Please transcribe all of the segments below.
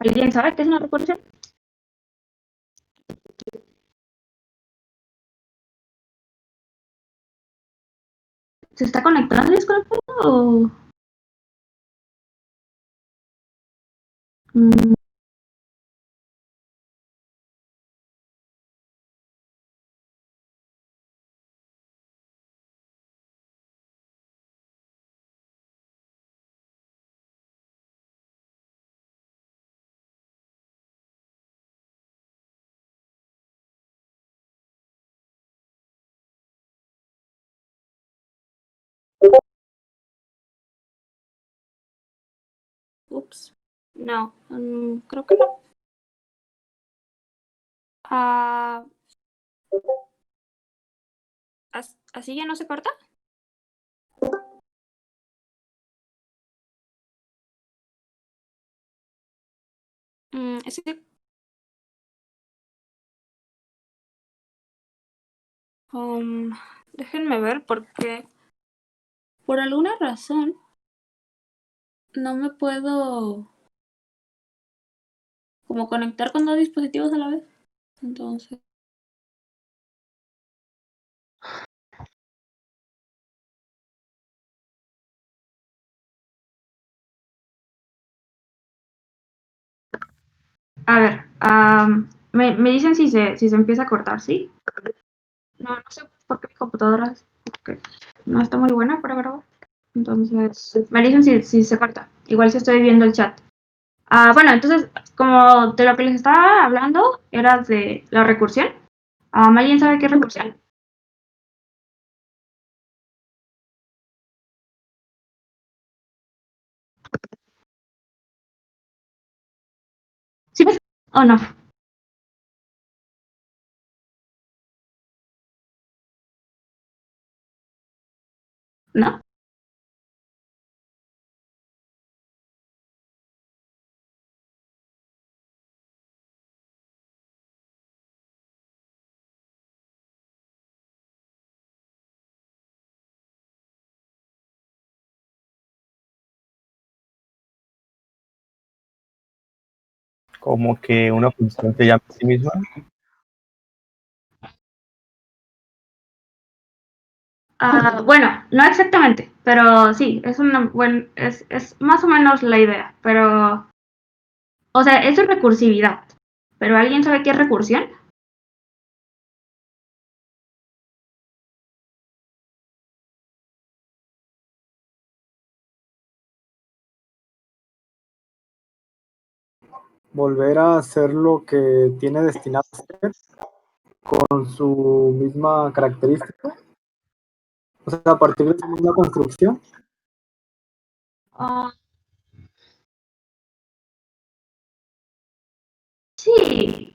¿Alguien sabe qué es una recursión? ¿Se está conectando y desconectando? O... Mm, ups. No, creo que no. Ah, ¿así ya no se corta? Es que, um, déjenme ver porque por alguna razón no me puedo como conectar con dos dispositivos a la vez. Entonces, a ver, me dicen si se empieza a cortar, ¿sí? No, no sé por qué mi computadora porque no está muy buena para grabar. Entonces, me dicen si se corta. Igual si estoy viendo el chat. Bueno, entonces, como de lo que les estaba hablando, era de la recursión. ¿Alguien sabe qué es recursión? ¿Sí ves? ¿O no? ¿No? Como que una función se llama a sí misma. Bueno, no exactamente, pero sí, es más o menos la idea, pero, o sea, eso es recursividad, pero ¿alguien sabe qué es recursión? Volver a hacer lo que tiene destinado a hacer con su misma característica, o sea, a partir de su misma construcción. Uh, sí,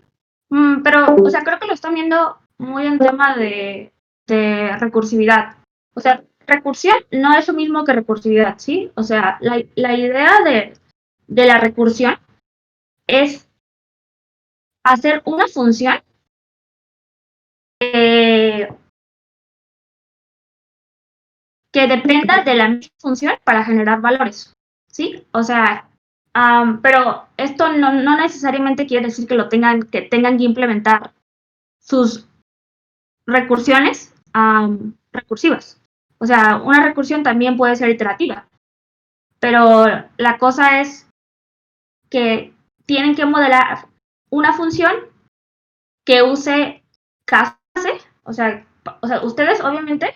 pero, o sea, creo que lo están viendo muy en tema de recursividad. O sea, recursión no es lo mismo que recursividad, ¿sí? O sea, la idea de la recursión es hacer una función eh, que dependa de la misma función para generar valores, ¿sí? O sea, pero esto no necesariamente quiere decir que que tengan que implementar sus recursiones recursivas. O sea, una recursión también puede ser iterativa, pero la cosa es que tienen que modelar una función que use clase, o sea, ustedes obviamente,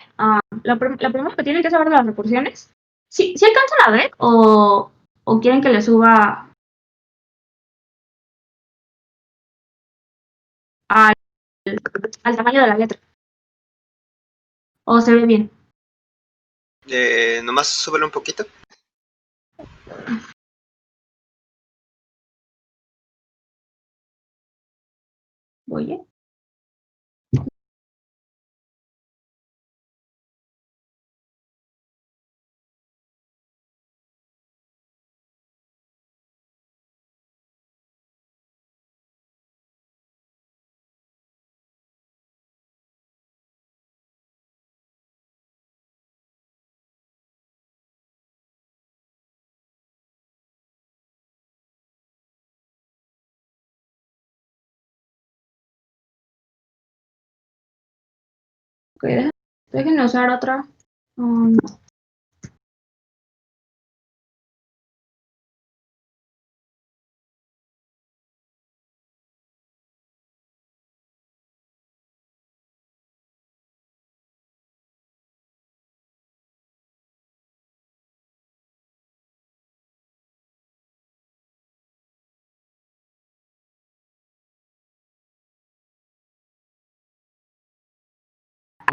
lo primero que tienen que saber de las recursiones, si alcanzan a ver o quieren que le suba al, al tamaño de la letra, o se ve bien. Nomás súbelo un poquito. Oye. Ok, déjenme usar otra.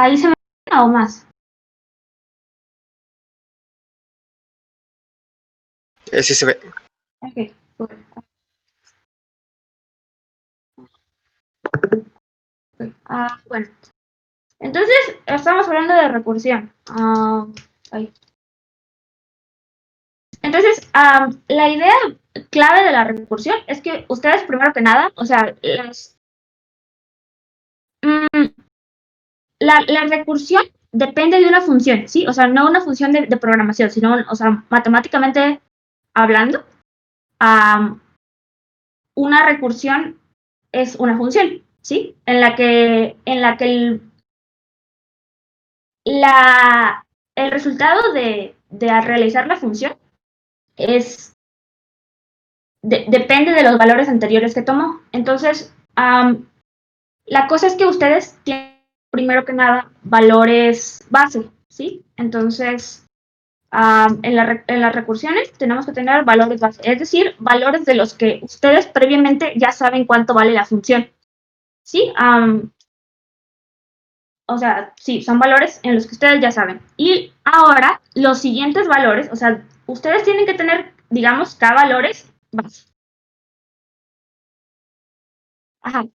Ahí se me o más. Sí se ve. Ok, bueno. Entonces, estamos hablando de recursión. Entonces, la idea clave de la recursión es que ustedes, primero que nada, o sea, la recursión depende de una función, ¿sí? O sea, no una función de programación, sino, o sea, matemáticamente hablando, una recursión es una función, ¿sí? En la que el resultado de realizar la función depende de los valores anteriores que tomó. Entonces, la cosa es que ustedes tienen, primero que nada, valores base, ¿sí? Entonces, en las recursiones tenemos que tener valores base, es decir, valores de los que ustedes previamente ya saben cuánto vale la función, ¿sí? O sea, sí, son valores en los que ustedes ya saben. Y ahora, los siguientes valores, o sea, ustedes tienen que tener, digamos, K valores base. Ajá.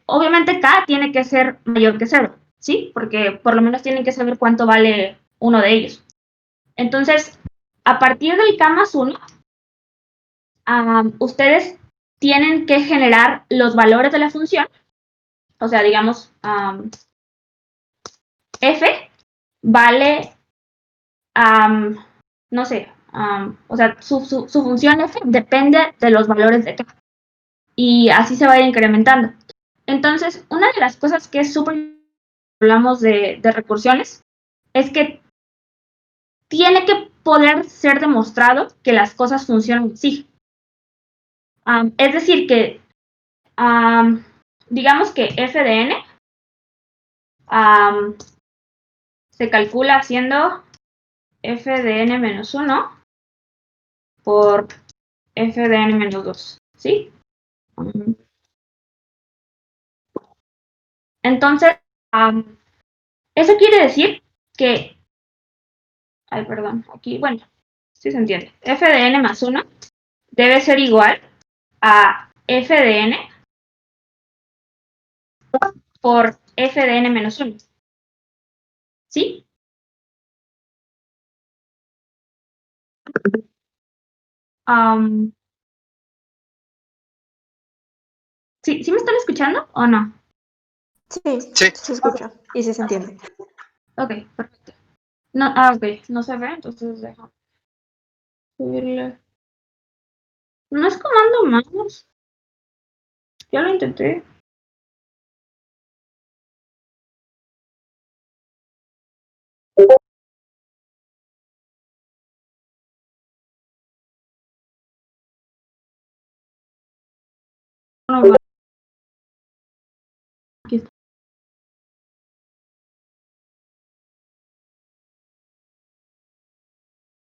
Obviamente K tiene que ser mayor que 0, ¿sí? Porque por lo menos tienen que saber cuánto vale uno de ellos. Entonces, a partir del K más 1, ustedes tienen que generar los valores de la función. O sea, digamos, F vale, no sé, o sea, su función F depende de los valores de K. Y así se va a ir incrementando. Entonces, una de las cosas que es súper, hablamos de recursiones, es que tiene que poder ser demostrado que las cosas funcionan así. Es decir, que digamos que f de n se calcula haciendo f de n menos 1 por f de n menos 2, ¿sí? Entonces, eso quiere decir que, ay, perdón, aquí, bueno, sí se entiende, f de n más 1 debe ser igual a f de n por f de n menos 1, ¿sí? ¿Sí me están escuchando o no? Sí, Sí. se escucha y sí se entiende. Ok, perfecto. No, ok, no se ve, entonces dejo subirle. No es comando más. Ya lo intenté. No, va. Aquí está.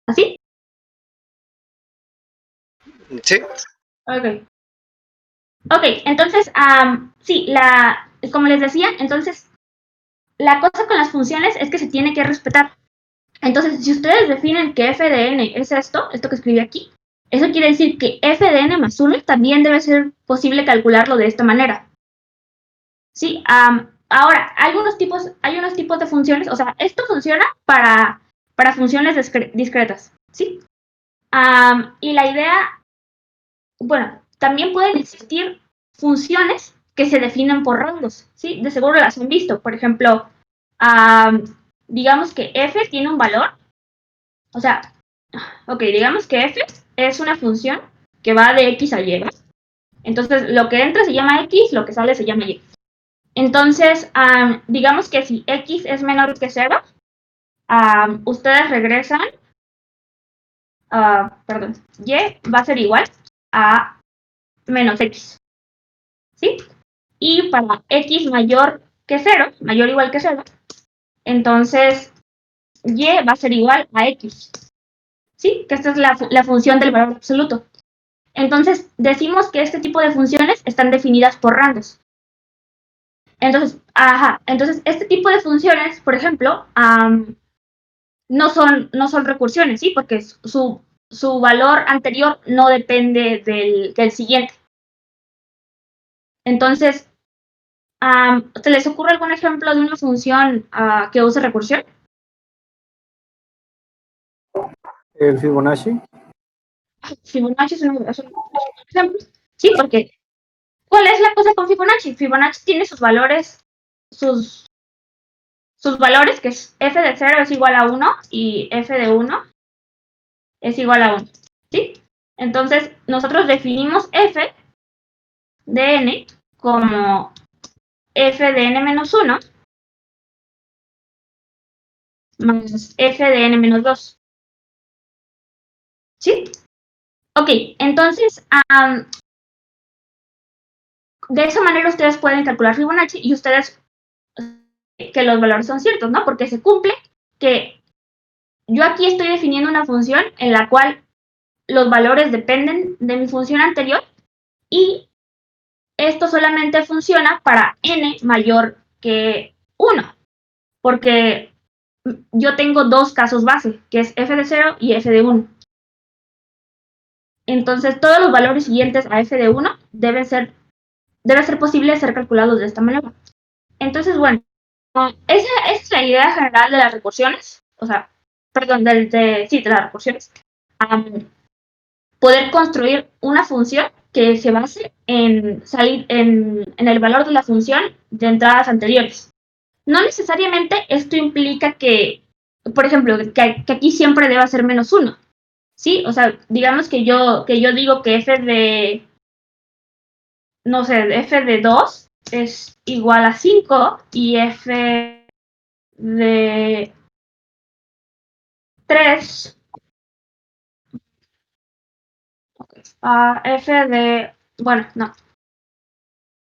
¿Así? Sí. Ok. Ok, entonces, sí, como les decía, entonces, la cosa con las funciones es que se tiene que respetar. Entonces, si ustedes definen que f de n es esto que escribí aquí, eso quiere decir que f de n más 1 también debe ser posible calcularlo de esta manera. Sí, ahora, hay unos tipos de funciones, o sea, esto funciona para funciones discretas, ¿sí? Y la idea, bueno, también pueden existir funciones que se definen por rangos, ¿sí? De seguro las han visto. Por ejemplo, digamos que f tiene un valor, o sea, ok, digamos que f es una función que va de x a y. Entonces, lo que entra se llama x, lo que sale se llama y. Entonces, digamos que si x es menor que 0, ustedes regresan, perdón, y va a ser igual a menos x, ¿sí? Y para x mayor que 0, mayor o igual que 0, entonces y va a ser igual a x, ¿sí? Que esta es la función del valor absoluto. Entonces, decimos que este tipo de funciones están definidas por rangos. Entonces, entonces este tipo de funciones, por ejemplo, no son recursiones, ¿sí? Porque su valor anterior no depende del siguiente. Entonces, ¿se les ocurre algún ejemplo de una función que use recursión? El Fibonacci. Fibonacci es un ejemplo. Sí, porque ¿cuál es la cosa con Fibonacci? Fibonacci tiene sus valores, sus valores, que es f de 0 es igual a 1 y f de 1 es igual a 1, ¿sí? Entonces, nosotros definimos f de n como f de n menos 1 más f de n menos 2, ¿sí? Ok, entonces, de esa manera ustedes pueden calcular Fibonacci y ustedes que los valores son ciertos, ¿no? Porque se cumple que yo aquí estoy definiendo una función en la cual los valores dependen de mi función anterior y esto solamente funciona para n mayor que 1, porque yo tengo dos casos base, que es f de 0 y f de 1. Entonces, todos los valores siguientes a f de 1 debe ser posible ser calculados de esta manera. Entonces, bueno, esa es la idea general de las recursiones, o sea, perdón, de las recursiones. Poder construir una función que se base en el valor de la función de entradas anteriores. No necesariamente esto implica que, por ejemplo, que aquí siempre deba ser menos 1, ¿sí? O sea, digamos que yo digo que f de, no sé, f de 2 es igual a 5 y f de 3, f de, bueno, no.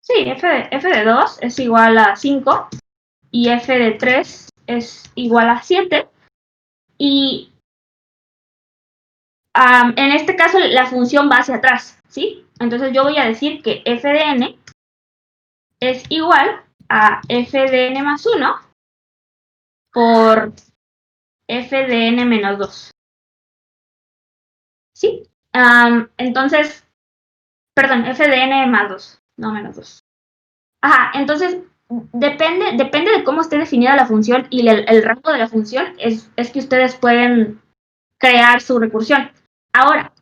Sí, f de 2 es igual a 5 y f de 3 es igual a 7. Y en este caso la función va hacia atrás, ¿sí? Entonces yo voy a decir que f de n es igual a f de n más 1 por f de n menos 2. ¿Sí? Entonces, perdón, f de n más 2, no menos 2. Entonces, depende de cómo esté definida la función y el rango de la función, es que ustedes pueden crear su recursión. Ahora,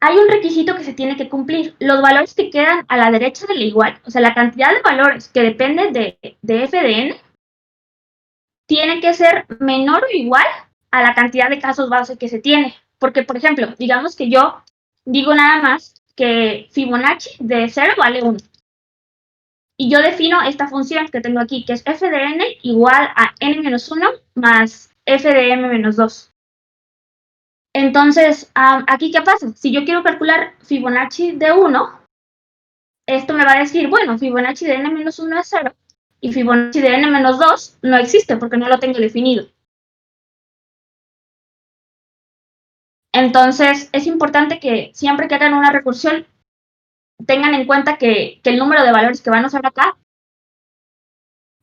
hay un requisito que se tiene que cumplir. Los valores que quedan a la derecha de la igual, o sea, la cantidad de valores que dependen de f de n, tiene que ser menor o igual a la cantidad de casos base que se tiene. Porque, por ejemplo, digamos que yo digo nada más que Fibonacci de 0 vale 1. Y yo defino esta función que tengo aquí, que es f de n igual a n-1 más f de m menos 2. Entonces, ¿aquí qué pasa? Si yo quiero calcular Fibonacci de 1, esto me va a decir, bueno, Fibonacci de n-1 es 0 y Fibonacci de n-2 no existe porque no lo tengo definido. Entonces, es importante que siempre que hagan una recursión tengan en cuenta que el número de valores que van a usar acá,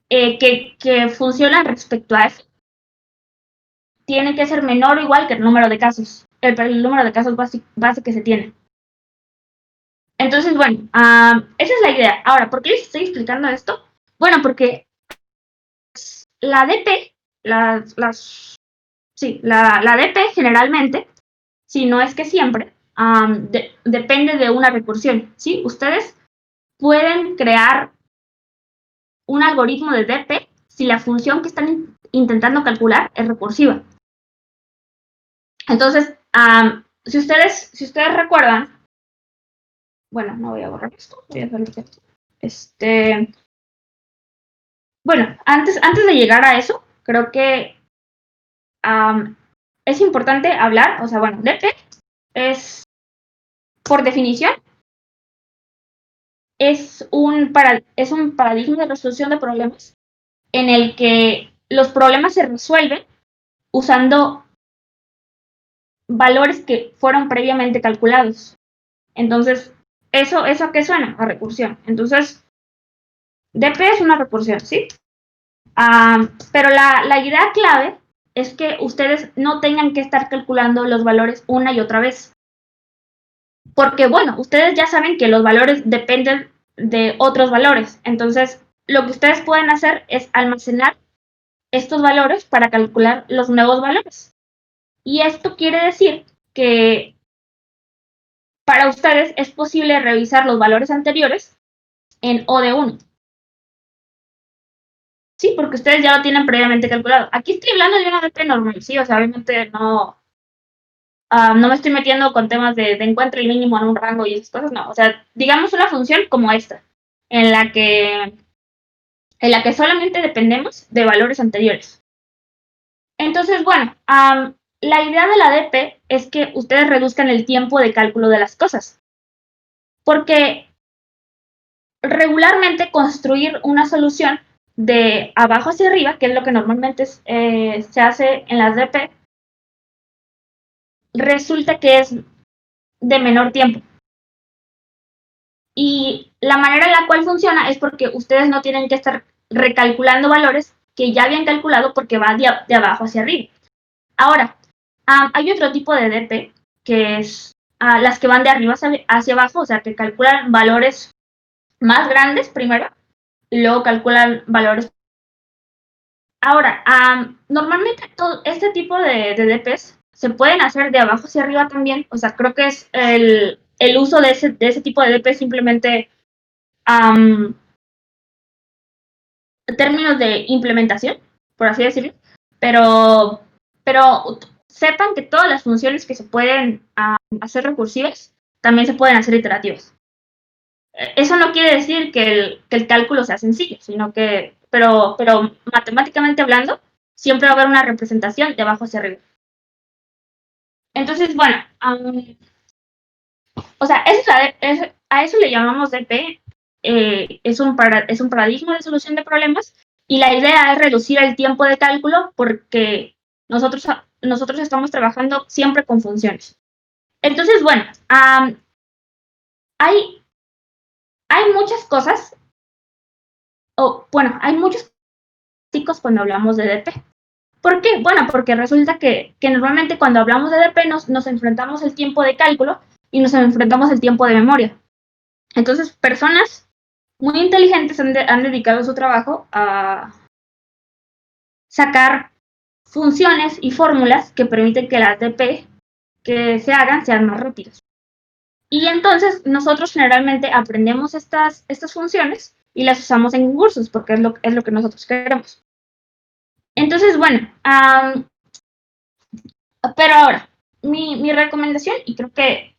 que funcionan respecto a f, tiene que ser menor o igual que el número de casos, el número de casos base que se tiene. Entonces, bueno, esa es la idea. Ahora, ¿por qué les estoy explicando esto? Bueno, porque la DP, la DP generalmente, si no es que siempre, depende de una recursión, ¿sí? Ustedes pueden crear un algoritmo de DP si la función que están intentando calcular es recursiva. Entonces, si ustedes recuerdan, bueno, no voy a borrar esto, voy a hacerlo aquí. Bueno, antes de llegar a eso, creo que es importante hablar, o sea, bueno, DP es, por definición, es un paradigma de resolución de problemas en el que los problemas se resuelven usando valores que fueron previamente calculados. Entonces, ¿eso a qué suena? A recursión. Entonces, DP es una recursión, ¿sí? Pero la idea clave es que ustedes no tengan que estar calculando los valores una y otra vez. Porque, bueno, ustedes ya saben que los valores dependen de otros valores. Entonces, lo que ustedes pueden hacer es almacenar estos valores para calcular los nuevos valores. Y esto quiere decir que para ustedes es posible revisar los valores anteriores en O de 1. Sí, porque ustedes ya lo tienen previamente calculado. Aquí estoy hablando de una DP normal, sí, o sea, obviamente no me estoy metiendo con temas de encuentro el mínimo en un rango y esas cosas, no. O sea, digamos una función como esta, en la que solamente dependemos de valores anteriores. Entonces, bueno, la idea de la DP es que ustedes reduzcan el tiempo de cálculo de las cosas. Porque regularmente construir una solución de abajo hacia arriba, que es lo que normalmente se hace en las DP, resulta que es de menor tiempo. Y la manera en la cual funciona es porque ustedes no tienen que estar recalculando valores que ya habían calculado porque va de abajo hacia arriba. Ahora, hay otro tipo de DP que es las que van de arriba hacia abajo, o sea, que calculan valores más grandes primero y luego calculan valores. Ahora, normalmente todo este tipo de DPs se pueden hacer de abajo hacia arriba también. O sea, creo que es el uso de ese tipo de DP simplemente términos de implementación, por así decirlo. Pero sepan que todas las funciones que se pueden hacer recursivas también se pueden hacer iterativas. Eso no quiere decir que el cálculo sea sencillo, sino que, pero matemáticamente hablando, siempre va a haber una representación de abajo hacia arriba. Entonces, bueno, o sea, a eso le llamamos DP, es un paradigma de solución de problemas y la idea es reducir el tiempo de cálculo porque nosotros estamos trabajando siempre con funciones. Entonces, bueno, hay muchas cosas, hay muchos chicos cuando hablamos de DP. ¿Por qué? Bueno, porque resulta que normalmente cuando hablamos de DP nos enfrentamos el tiempo de cálculo y nos enfrentamos el tiempo de memoria. Entonces, personas muy inteligentes han dedicado su trabajo a sacar funciones y fórmulas que permiten que las DP que se hagan sean más rápidas. Y entonces nosotros generalmente aprendemos estas funciones y las usamos en cursos porque es lo que nosotros queremos. Entonces, bueno, pero ahora, mi recomendación, y creo que,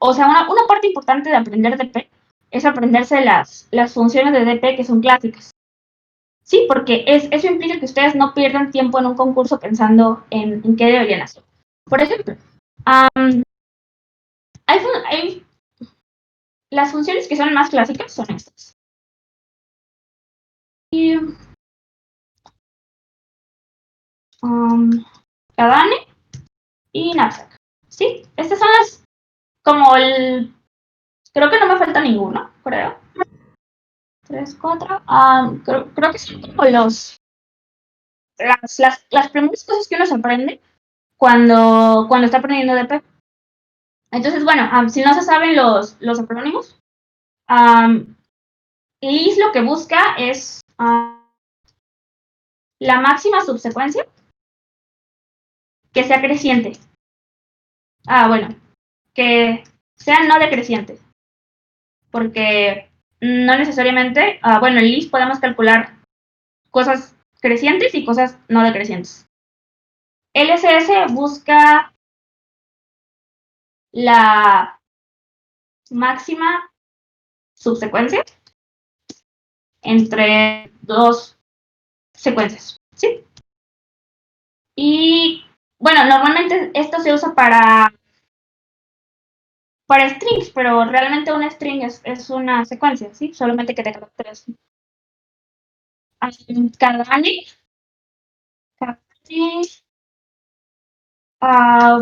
o sea, una parte importante de aprender DP es aprenderse las funciones de DP que son clásicas. Sí, porque eso implica que ustedes no pierdan tiempo en un concurso pensando en qué deberían hacer. Por ejemplo, las funciones que son más clásicas son estas. Y, Kadane y knapsack. Sí, estas son las, creo que no me falta ninguno, creo. 3, 4, creo que son como las primeras cosas que uno se aprende cuando está aprendiendo DP. Entonces, bueno, si no se saben los acrónimos, LIS lo que busca es la máxima subsecuencia que sea creciente. Bueno, que sea no decreciente. Porque no necesariamente, bueno, en LIS podemos calcular cosas crecientes y cosas no decrecientes. LSS busca la máxima subsecuencia entre dos secuencias, ¿sí? Y bueno, normalmente esto se usa para strings, pero realmente una string es una secuencia, ¿sí? Solamente que de caracteres. Cardani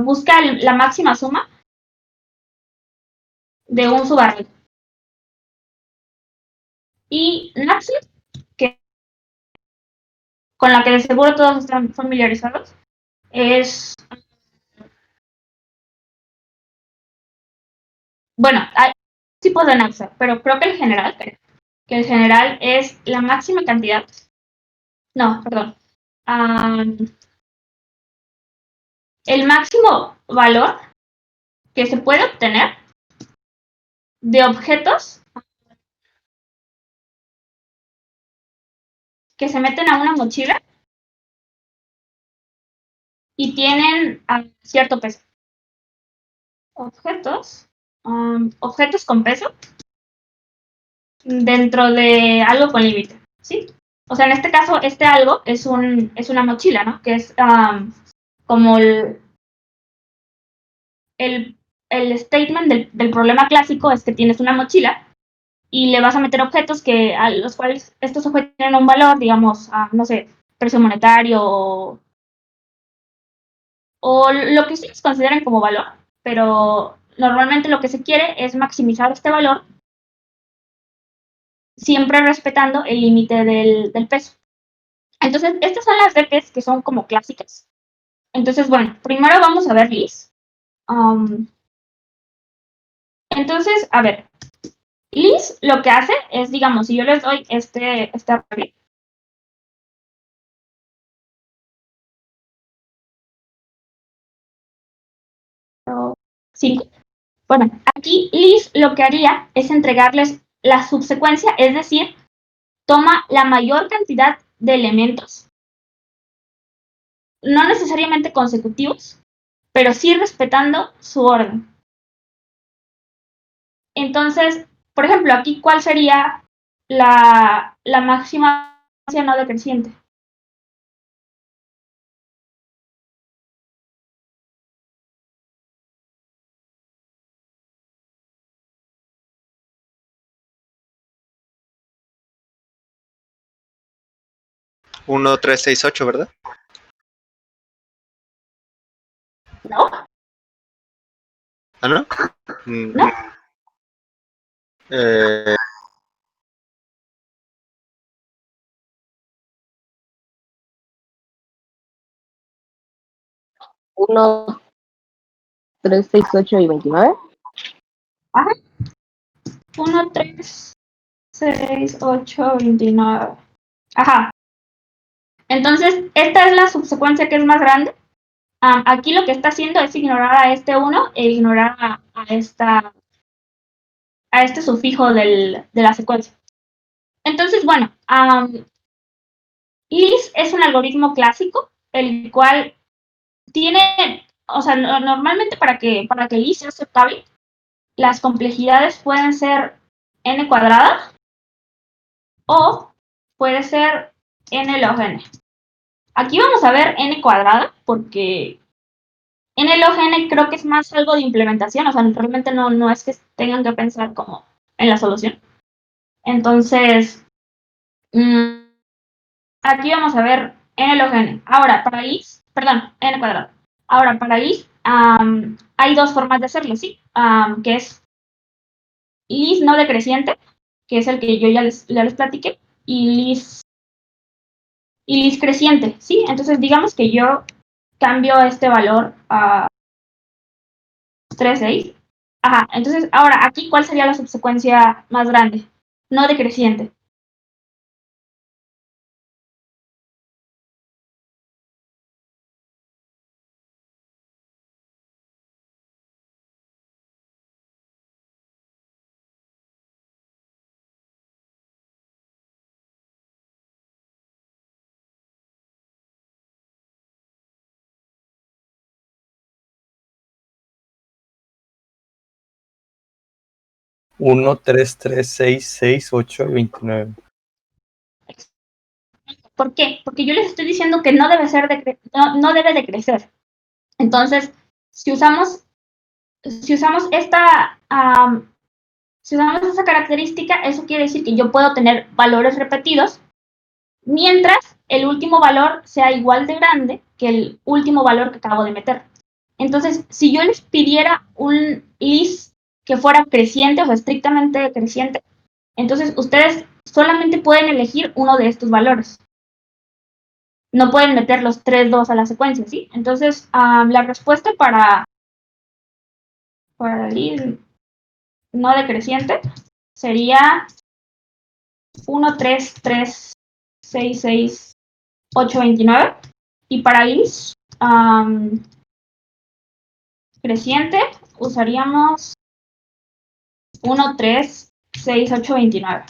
busca la máxima suma de un subarray. Y Naxi, que con la que de seguro todos están familiarizados, es, bueno, hay tipos de Naxi, pero creo que el general es la máxima cantidad, no, perdón, el máximo valor que se puede obtener de objetos que se meten a una mochila y tienen cierto peso. Objetos con peso dentro de algo con límite, ¿sí? O sea, en este caso, este algo es una mochila, ¿no? Que es como el statement del problema clásico es que tienes una mochila y le vas a meter objetos a los cuales estos objetos tienen un valor, digamos, no sé, precio monetario o lo que ustedes consideren como valor, pero normalmente lo que se quiere es maximizar este valor siempre respetando el límite del peso. Entonces, estas son las DPs que son como clásicas. Entonces, bueno, primero vamos a ver Liz. Entonces, a ver, Liz lo que hace es, digamos, si yo les doy este array, cinco. Bueno, aquí Liz lo que haría es entregarles la subsecuencia, es decir, toma la mayor cantidad de elementos, no necesariamente consecutivos, pero sí respetando su orden. Entonces, por ejemplo, aquí, ¿cuál sería la máxima no decreciente? Uno, 3, 6, 8, ¿verdad? ¿No? ¿Ah, no? ¿No? Eh, 1, 3, 6, 8 y 29. Ajá. 1, 3, 6, 8, 29. Ajá. Entonces, esta es la subsecuencia que es más grande. Aquí lo que está haciendo es ignorar a este 1 e ignorar a este sufijo de la secuencia. Entonces, bueno, Liz es un algoritmo clásico, el cual tiene, o sea, normalmente para que Liz sea aceptable, las complejidades pueden ser n cuadrada o puede ser n log n. Aquí vamos a ver n cuadrada porque n log n creo que es más algo de implementación, o sea, realmente no es que tengan que pensar como en la solución. Entonces, aquí vamos a ver n log n. Ahora, para Liz, perdón, n cuadrado. Ahora, para Liz, hay dos formas de hacerlo, ¿sí? Que es Liz no decreciente, que es el que yo ya les platiqué, y Liz creciente, ¿sí? Entonces, digamos que yo cambio este valor a 3, 6. Ajá, entonces, ahora, aquí, ¿cuál sería la subsecuencia más grande? No decreciente. Uno, 3, 3, 6, 6, 8 y 29. ¿Por qué? Porque yo les estoy diciendo que no debe no debe de crecer. Entonces, si usamos esta característica, eso quiere decir que yo puedo tener valores repetidos mientras el último valor sea igual de grande que el último valor que acabo de meter. Entonces, si yo les pidiera un list que fuera creciente, o sea, estrictamente creciente, entonces ustedes solamente pueden elegir uno de estos valores. No pueden meter los 3, 2 a la secuencia, ¿sí? Entonces, la respuesta para el list no decreciente sería 1, 3, 3, 6, 6, 8, 29. Y para list creciente usaríamos 1, 3, 6, 8, 29.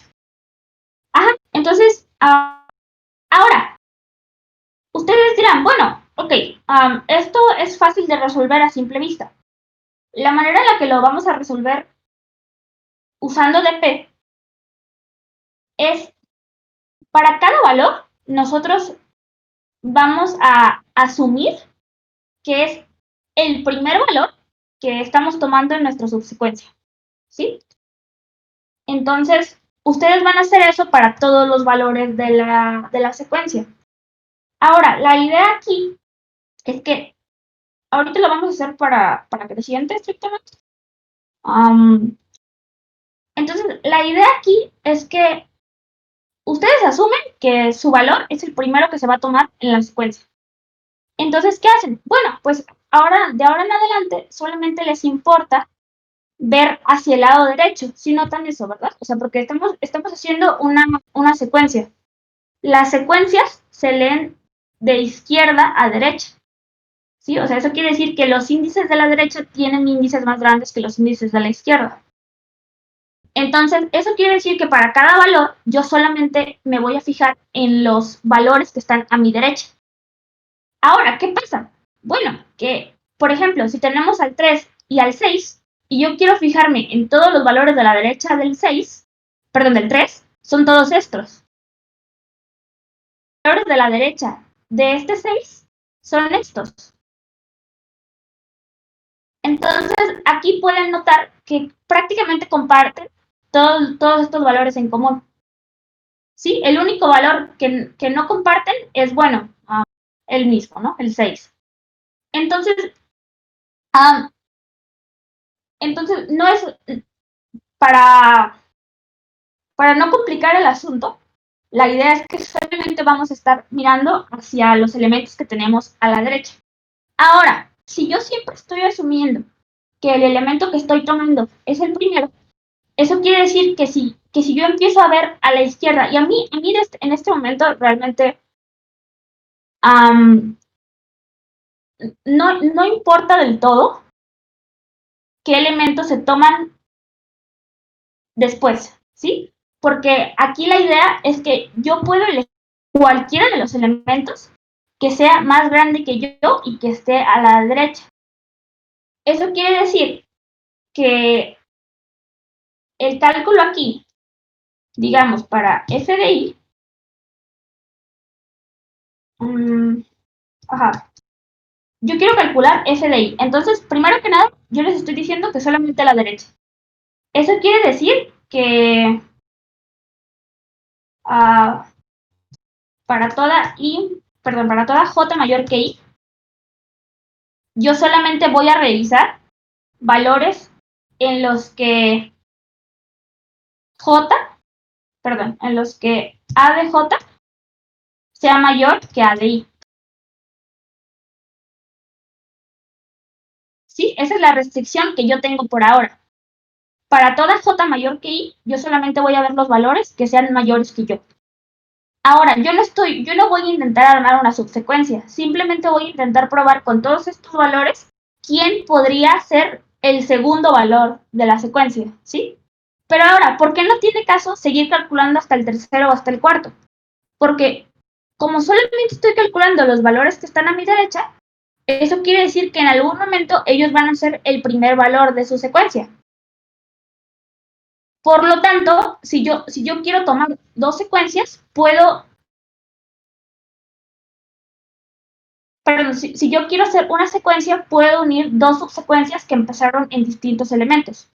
Ajá, entonces, ahora, ustedes dirán, bueno, ok, esto es fácil de resolver a simple vista. La manera en la que lo vamos a resolver usando DP es, para cada valor, nosotros vamos a asumir que es el primer valor que estamos tomando en nuestra subsecuencia, ¿sí? Entonces, ustedes van a hacer eso para todos los valores de la secuencia. Ahora, la idea aquí es que ahorita lo vamos a hacer para creciente estrictamente. Entonces, la idea aquí es que ustedes asumen que su valor es el primero que se va a tomar en la secuencia. Entonces, ¿qué hacen? Bueno, pues de ahora en adelante solamente les importa ver hacia el lado derecho. Si notan eso, ¿verdad? O sea, porque estamos haciendo una secuencia. Las secuencias se leen de izquierda a derecha. ¿Sí? O sea, eso quiere decir que los índices de la derecha tienen índices más grandes que los índices de la izquierda. Entonces, eso quiere decir que para cada valor yo solamente me voy a fijar en los valores que están a mi derecha. Ahora, ¿qué pasa? Bueno, que, por ejemplo, si tenemos al 3 y al 6, y yo quiero fijarme en todos los valores de la derecha del 6, perdón, del 3, son todos estos. Los valores de la derecha de este 6 son estos. Entonces, aquí pueden notar que prácticamente comparten todos estos valores en común. ¿Sí? El único valor que no comparten es, bueno, el mismo, ¿no? El 6. Entonces, no es para no complicar el asunto, la idea es que solamente vamos a estar mirando hacia los elementos que tenemos a la derecha. Ahora, si yo siempre estoy asumiendo que el elemento que estoy tomando es el primero, eso quiere decir que si yo empiezo a ver a la izquierda, y a mí en este momento realmente no importa del todo qué elementos se toman después, ¿sí? Porque aquí la idea es que yo puedo elegir cualquiera de los elementos que sea más grande que yo y que esté a la derecha. Eso quiere decir que el cálculo aquí, digamos, para f de i, yo quiero calcular f de i. Entonces, primero que nada, yo les estoy diciendo que solamente a la derecha. Eso quiere decir que para toda j mayor que i, yo solamente voy a revisar valores en los que a de j sea mayor que a de i. ¿Sí? Esa es la restricción que yo tengo por ahora. Para toda j mayor que i, yo solamente voy a ver los valores que sean mayores que yo. Ahora, yo no voy a intentar armar una subsecuencia, simplemente voy a intentar probar con todos estos valores quién podría ser el segundo valor de la secuencia, ¿sí? Pero ahora, ¿por qué no tiene caso seguir calculando hasta el tercero o hasta el cuarto? Porque como solamente estoy calculando los valores que están a mi derecha, eso quiere decir que en algún momento ellos van a ser el primer valor de su secuencia. Por lo tanto, si yo quiero tomar dos secuencias, puedo perdón, si yo quiero hacer una secuencia, puedo unir dos subsecuencias que empezaron en distintos elementos.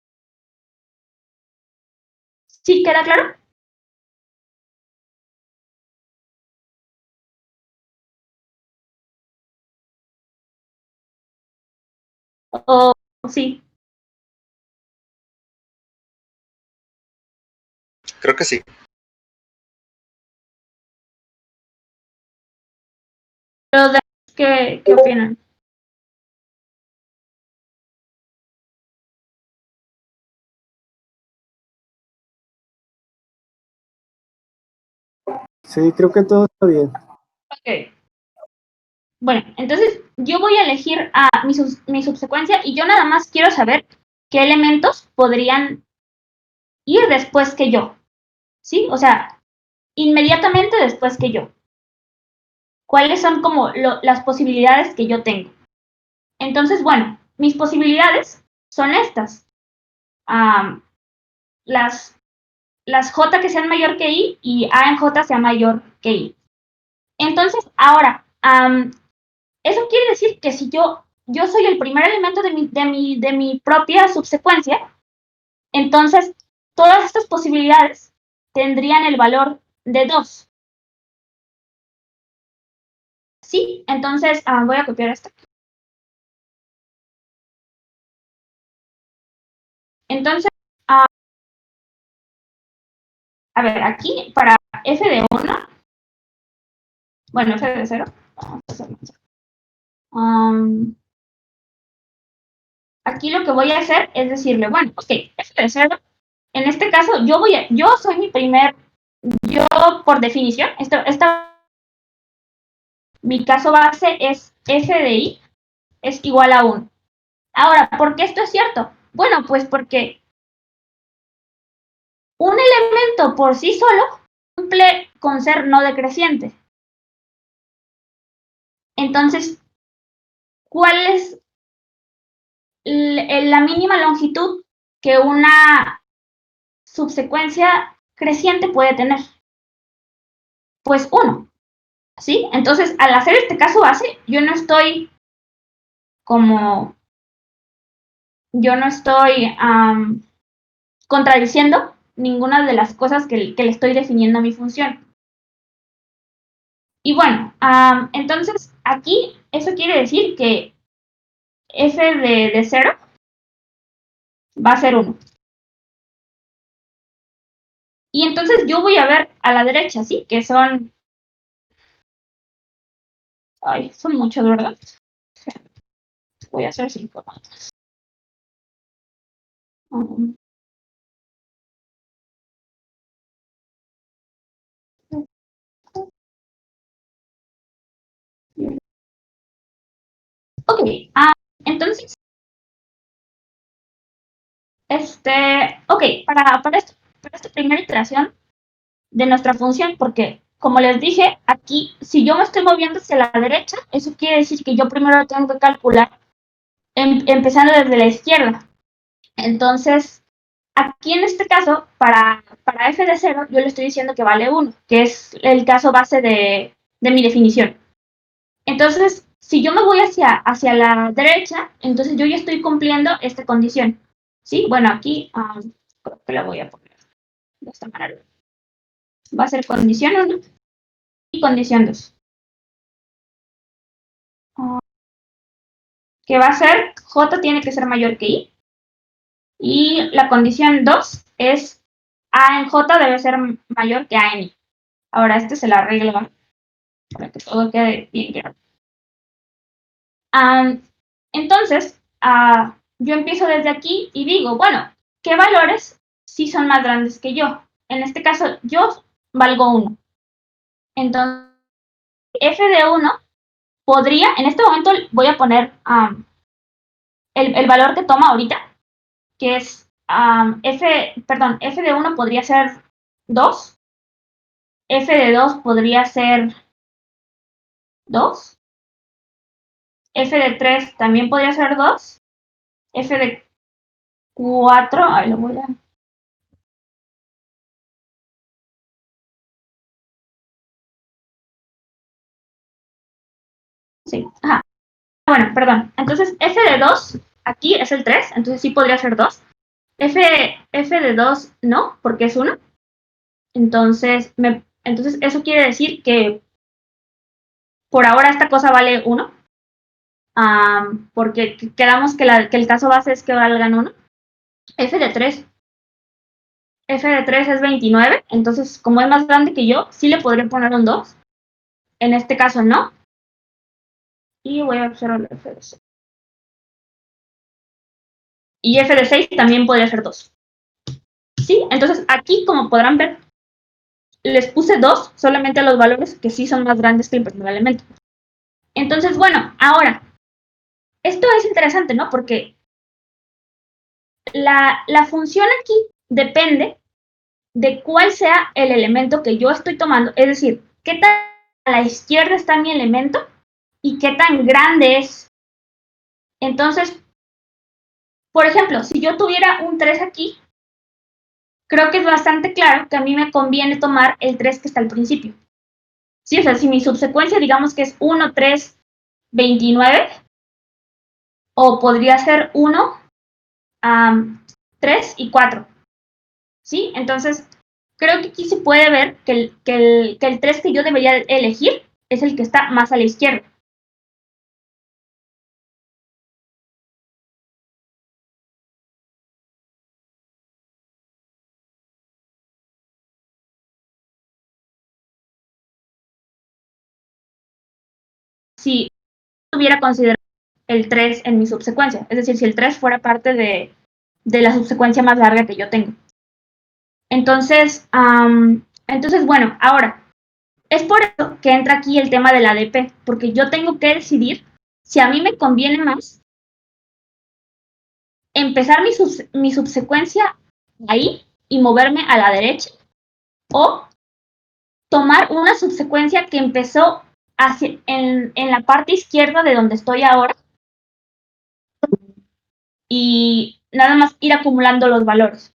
¿Sí queda claro? O sí. Creo que sí. Los demás, ¿qué opinan? Sí, creo que todo está bien. Ok. Bueno, entonces yo voy a elegir a mi subsecuencia y yo nada más quiero saber qué elementos podrían ir después que yo. ¿Sí? O sea, inmediatamente después que yo. ¿Cuáles son como las posibilidades que yo tengo? Entonces, bueno, mis posibilidades son estas. Um, las J que sean mayor que I y A en J sea mayor que I. Entonces, ahora, eso quiere decir que si yo soy el primer elemento de mi propia subsecuencia, entonces todas estas posibilidades tendrían el valor de 2. ¿Sí? Entonces, voy a copiar esto. Entonces, a ver, aquí para f de 1, bueno, f de 0, aquí lo que voy a hacer es decirle, bueno, ok, f de 0, en este caso yo soy mi primer, yo por definición, mi caso base es f de i es igual a 1. Ahora, ¿por qué esto es cierto? Bueno, pues porque un elemento por sí solo cumple con ser no decreciente. Entonces, ¿cuál es la mínima longitud que una subsecuencia creciente puede tener? Pues 1, ¿sí? Entonces, al hacer este caso base, yo no estoy contradiciendo ninguna de las cosas que le estoy definiendo a mi función. Y bueno, entonces aquí eso quiere decir que f de 0 va a ser 1. Y entonces yo voy a ver a la derecha, ¿sí? Que son... Ay, son muchos, ¿verdad? Voy a hacer 5 más. Ok, entonces, ok, para esta primera iteración de nuestra función, porque como les dije, aquí, si yo me estoy moviendo hacia la derecha, eso quiere decir que yo primero tengo que calcular empezando desde la izquierda. Entonces, aquí en este caso, para f de 0, yo le estoy diciendo que vale 1, que es el caso base de mi definición. Entonces, si yo me voy hacia la derecha, entonces yo ya estoy cumpliendo esta condición. ¿Sí? Bueno, aquí creo que la voy a poner de esta manera. Va a ser condición 1 y condición 2. Que va a ser J tiene que ser mayor que I. Y la condición 2 es A en J debe ser mayor que A en I. Ahora este se la arreglo para que todo quede bien claro. Entonces, yo empiezo desde aquí y digo, bueno, ¿qué valores sí son más grandes que yo? En este caso, yo valgo 1. Entonces, f de 1 podría, en este momento voy a poner el valor que toma ahorita, que es f de 1 podría ser 2, f de 2 podría ser 2, f de 3 también podría ser 2, f de 4, ahí lo voy a... Sí, ajá. Bueno, perdón. Entonces, f de 2 aquí es el 3, entonces sí podría ser 2. F de 2 no, porque es 1. Entonces, eso quiere decir que por ahora esta cosa vale 1. Porque quedamos que el caso base es que valgan 1. F de 3 es 29, entonces como es más grande que yo, sí le podría poner un 2. En este caso no. Y voy a hacer el F de 6. Y F de 6 también podría ser 2. ¿Sí? Entonces aquí, como podrán ver, les puse 2 solamente a los valores que sí son más grandes que el primer elemento. Entonces, bueno, ahora, esto es interesante, ¿no? Porque la función aquí depende de cuál sea el elemento que yo estoy tomando, es decir, qué tan a la izquierda está mi elemento y qué tan grande es. Entonces, por ejemplo, si yo tuviera un 3 aquí, creo que es bastante claro que a mí me conviene tomar el 3 que está al principio. Sí, o sea, si mi subsecuencia digamos que es 1, 3, 29, o podría ser 1, 3 y 4. ¿Sí? Entonces, creo que aquí se puede ver que el 3 que yo debería elegir es el que está más a la izquierda. Si hubiera considerado el 3 en mi subsecuencia, es decir, si el 3 fuera parte de la subsecuencia más larga que yo tengo. Entonces, bueno, ahora, es por eso que entra aquí el tema del ADP, porque yo tengo que decidir si a mí me conviene más empezar mi subsecuencia ahí y moverme a la derecha, o tomar una subsecuencia que empezó en la parte izquierda de donde estoy ahora y nada más ir acumulando los valores.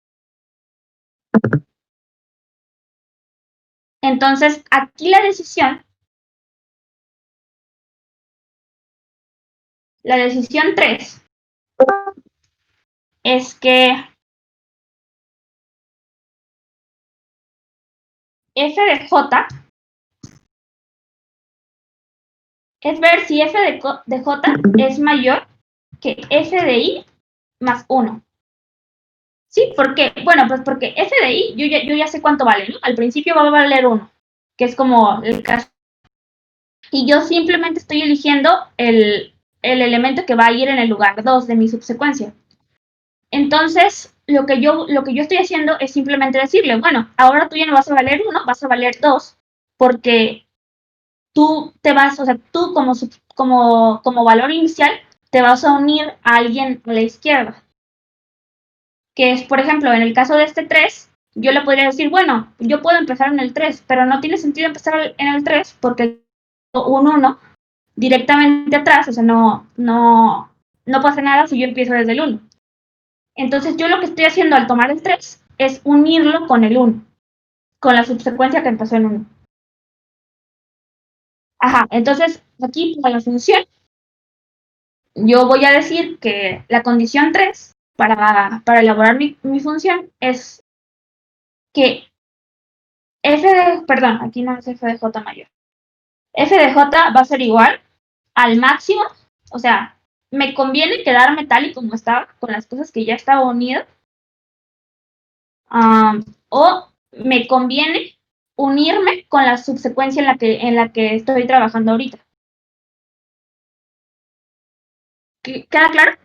Entonces, aquí la decisión 3 es que f de j es ver si f de j es mayor que f de i más 1. ¿Sí? ¿Por qué? Bueno, pues porque f de i yo ya sé cuánto vale, ¿no? Al principio va a valer 1, que es como el caso. Y yo simplemente estoy eligiendo el elemento que va a ir en el lugar 2 de mi subsecuencia. Entonces, lo que yo estoy haciendo es simplemente decirle, bueno, ahora tú ya no vas a valer 1, vas a valer 2, porque tú te vas, o sea, tú como valor inicial, te vas a unir a alguien a la izquierda. Que es, por ejemplo, en el caso de este 3, yo le podría decir, bueno, yo puedo empezar en el 3, pero no tiene sentido empezar en el 3 porque un 1 directamente atrás, o sea, no pasa nada si yo empiezo desde el 1. Entonces, yo lo que estoy haciendo al tomar el 3 es unirlo con el 1, con la subsecuencia que empezó en 1. Ajá, entonces, aquí para la función, yo voy a decir que la condición 3 para elaborar mi función es que perdón, aquí no es f de j mayor. F de j va a ser igual al máximo, o sea, me conviene quedarme tal y como estaba, con las cosas que ya estaba unidas, o me conviene unirme con la subsecuencia en la que estoy trabajando ahorita. ¿Queda claro?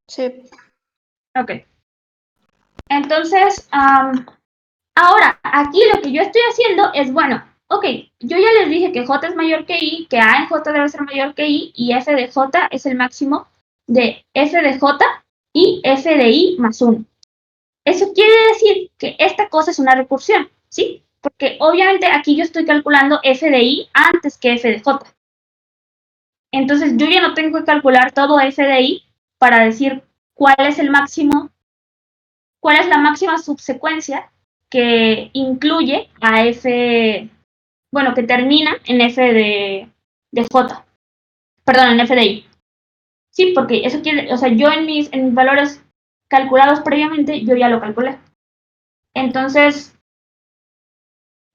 Sí. Ok. Entonces, ahora, aquí lo que yo estoy haciendo es, bueno, ok, yo ya les dije que J es mayor que I, que A en J debe ser mayor que I, y F de J es el máximo de F de J y F de I más 1. Eso quiere decir que esta cosa es una recursión, ¿sí? Porque obviamente aquí yo estoy calculando F de I antes que F de J. Entonces yo ya no tengo que calcular todo F de I para decir cuál es el máximo, cuál es la máxima subsecuencia que incluye a F bueno, que termina en f de j, perdón, en f de i. Sí, porque eso quiere, o sea, yo en mis valores calculados previamente, yo ya lo calculé. Entonces,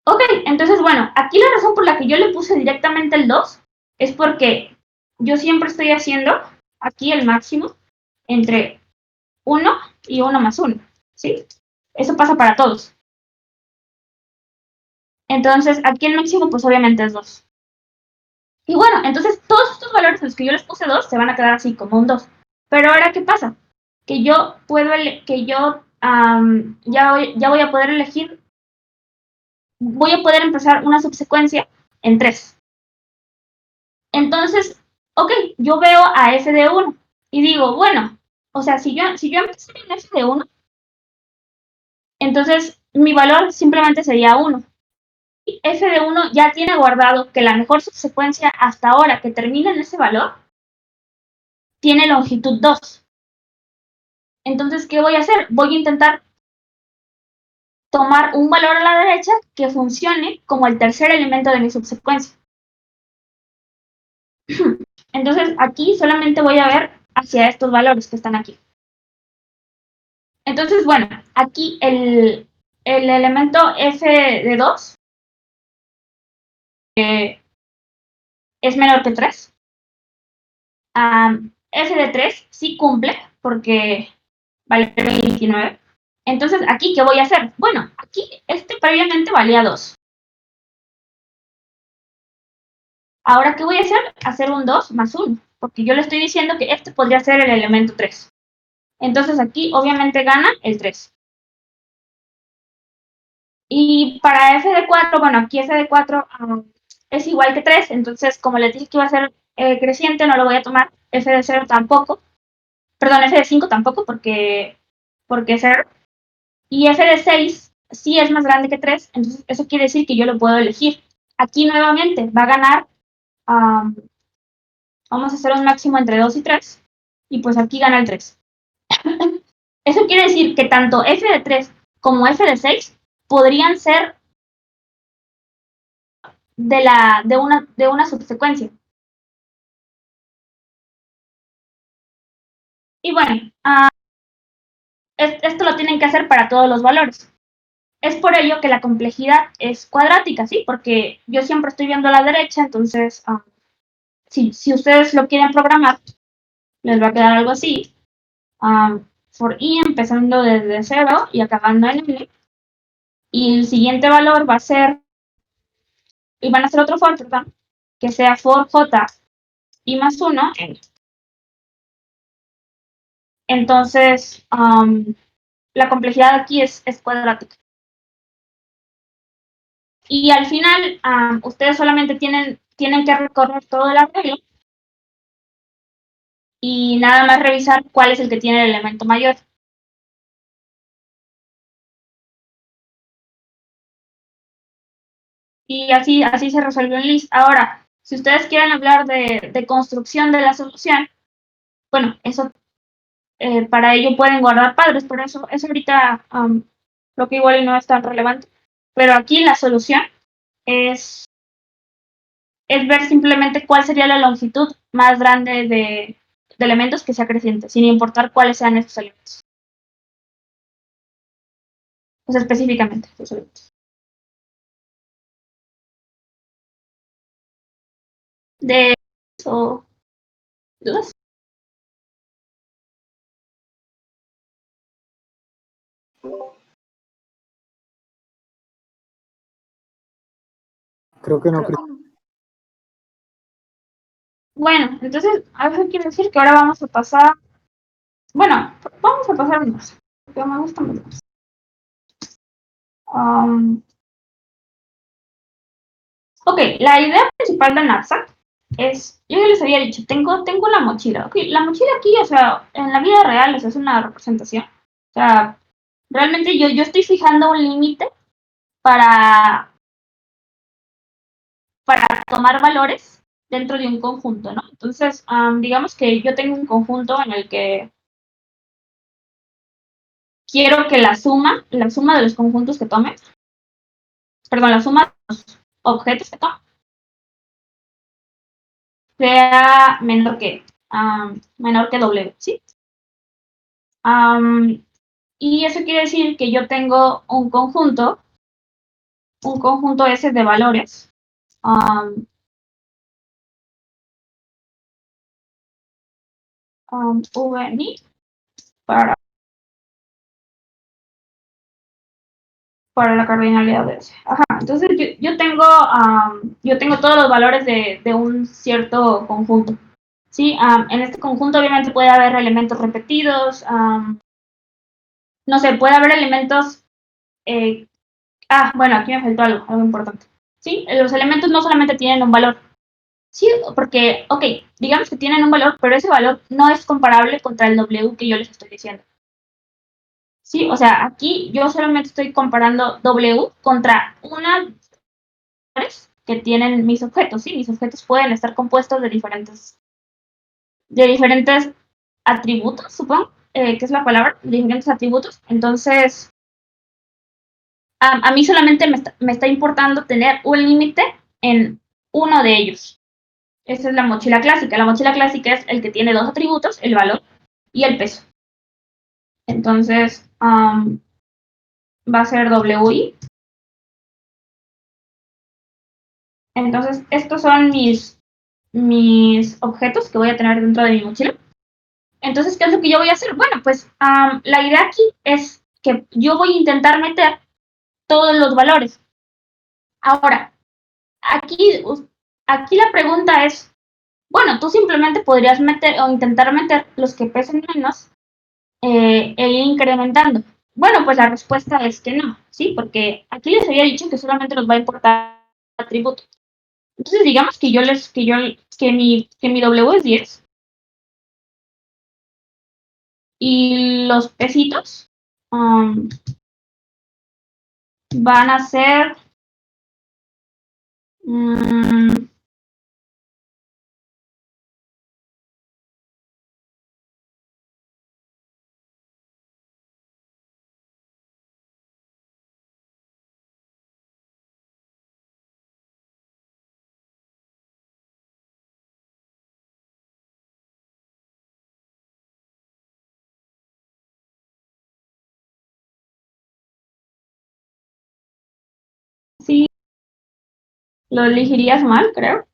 ok, entonces, bueno, aquí la razón por la que yo le puse directamente el 2 es porque yo siempre estoy haciendo aquí el máximo entre 1 y 1 más 1, ¿sí? Eso pasa para todos. Entonces, aquí el máximo, pues obviamente es 2. Y bueno, entonces todos estos valores a los que yo les puse 2 se van a quedar así como un 2. Pero ahora, ¿qué pasa? Que yo puedo, ya voy a poder elegir, voy a poder empezar una subsecuencia en 3. Entonces, ok, yo veo a f de 1 y digo, bueno, o sea, si yo empiezo en f de 1, entonces mi valor simplemente sería 1. Y f de 1 ya tiene guardado que la mejor subsecuencia hasta ahora que termine en ese valor tiene longitud 2. Entonces, ¿qué voy a hacer? Voy a intentar tomar un valor a la derecha que funcione como el tercer elemento de mi subsecuencia. Entonces, aquí solamente voy a ver hacia estos valores que están aquí. Entonces, bueno, aquí el elemento f de 2 es menor que 3. F de 3 sí cumple porque vale 29. Entonces, ¿aquí qué voy a hacer? Bueno, aquí previamente valía 2. Ahora, ¿qué voy a hacer? Hacer un 2 más 1, porque yo le estoy diciendo que este podría ser el elemento 3. Entonces, aquí obviamente gana el 3. Y para f de 4, bueno, aquí f de 4 es igual que 3, entonces, como les dije que iba a ser creciente, no lo voy a tomar. F de 0 tampoco. Perdón, f de 5 tampoco, porque es 0. Y f de 6 sí es más grande que 3, entonces eso quiere decir que yo lo puedo elegir. Aquí nuevamente va a ganar, vamos a hacer un máximo entre 2 y 3, y pues aquí gana el 3. Eso quiere decir que tanto f de 3 como f de 6 podrían ser de una subsecuencia. Y bueno, esto lo tienen que hacer para todos los valores. Es por ello que la complejidad es cuadrática, ¿sí? Porque yo siempre estoy viendo a la derecha, entonces, si ustedes lo quieren programar, les va a quedar algo así. For i empezando desde 0 y acabando en n. Y el siguiente valor va a ser, y van a hacer otro for, perdón, que sea for j i más 1 n. Entonces, la complejidad aquí es cuadrática. Y al final, ustedes solamente tienen que recorrer todo el arreglo y nada más revisar cuál es el que tiene el elemento mayor. Y así se resuelve un list. Ahora, si ustedes quieren hablar de construcción de la solución, bueno, eso para ello pueden guardar padres, pero eso ahorita lo que igual no es tan relevante. Pero aquí la solución es ver simplemente cuál sería la longitud más grande de elementos que sea creciente, sin importar cuáles sean estos elementos. Pues específicamente estos elementos. ¿De o dudas? Creo que no, Bueno, entonces, eso quiere decir que ahora vamos a pasar. Bueno, vamos a pasar unos, porque me gustan más. Ok, la idea principal de Knapsack es, yo ya les había dicho, tengo la mochila. Ok, la mochila aquí, o sea, en la vida real, es una representación. O sea, realmente yo estoy fijando un límite para tomar valores dentro de un conjunto, ¿no? Entonces, digamos que yo tengo un conjunto en el que quiero que la suma de los conjuntos que tome, perdón, la suma objetos que tomo sea menor que W, ¿sí? Y eso quiere decir que yo tengo un conjunto S de valores V para la cardinalidad de S. Ajá, entonces yo tengo todos los valores de un cierto conjunto. ¿Sí? En este conjunto obviamente puede haber elementos repetidos, no sé, puede haber elementos... bueno, aquí me faltó algo importante. ¿Sí? Los elementos no solamente tienen un valor, sí, porque, ok, digamos que tienen un valor, pero ese valor no es comparable contra el W que yo les estoy diciendo. Sí, o sea, aquí yo solamente estoy comparando W contra una que tienen mis objetos, ¿sí? Mis objetos pueden estar compuestos de diferentes atributos, supongo, que es la palabra, diferentes atributos. Entonces, a mí solamente me está importando tener un límite en uno de ellos. Esa es la mochila clásica. La mochila clásica es el que tiene dos atributos, el valor y el peso. Entonces, va a ser WI. Entonces, estos son mis objetos que voy a tener dentro de mi mochila. Entonces, ¿qué es lo que yo voy a hacer? Bueno, pues la idea aquí es que yo voy a intentar meter todos los valores. Ahora, aquí la pregunta es, bueno, tú simplemente podrías meter o intentar meter los que pesen menos e ir incrementando. Bueno, pues la respuesta es que no, ¿sí? Porque aquí les había dicho que solamente nos va a importar atributos. Entonces, digamos que mi W es 10 y los pesitos van a ser sí, lo elegirías mal, creo.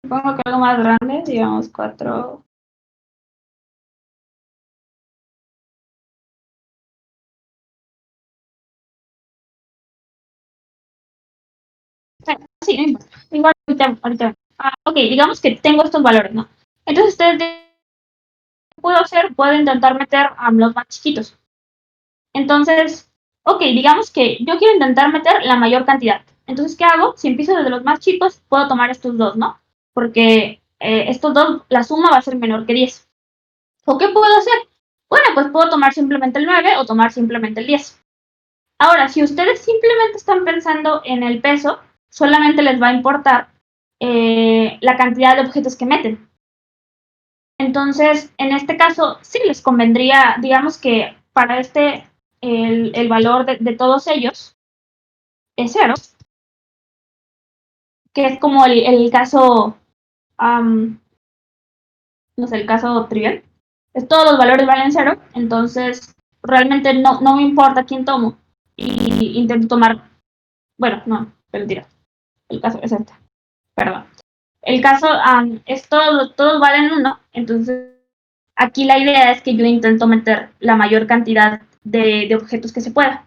Supongo que algo más grande, digamos 4. Sí, no importa. Igual ahorita. Ok, digamos que tengo estos valores, ¿no? Entonces, ¿qué puedo hacer? Puedo intentar meter a los más chiquitos. Entonces, ok, digamos que yo quiero intentar meter la mayor cantidad. Entonces, ¿qué hago? Si empiezo desde los más chicos, puedo tomar estos dos, ¿no? Porque estos dos, la suma va a ser menor que 10. ¿O qué puedo hacer? Bueno, pues puedo tomar simplemente el 9 o tomar simplemente el 10. Ahora, si ustedes simplemente están pensando en el peso, solamente les va a importar la cantidad de objetos que meten. Entonces, en este caso, sí les convendría, digamos que para el valor de todos ellos es 0, que es como el caso, no sé, el caso trivial. Todos los valores valen 0, entonces realmente no me importa quién tomo y intento tomar, bueno, no, mentira, el caso es este, perdón. El caso es todos valen 1, entonces aquí la idea es que yo intento meter la mayor cantidad de objetos que se pueda.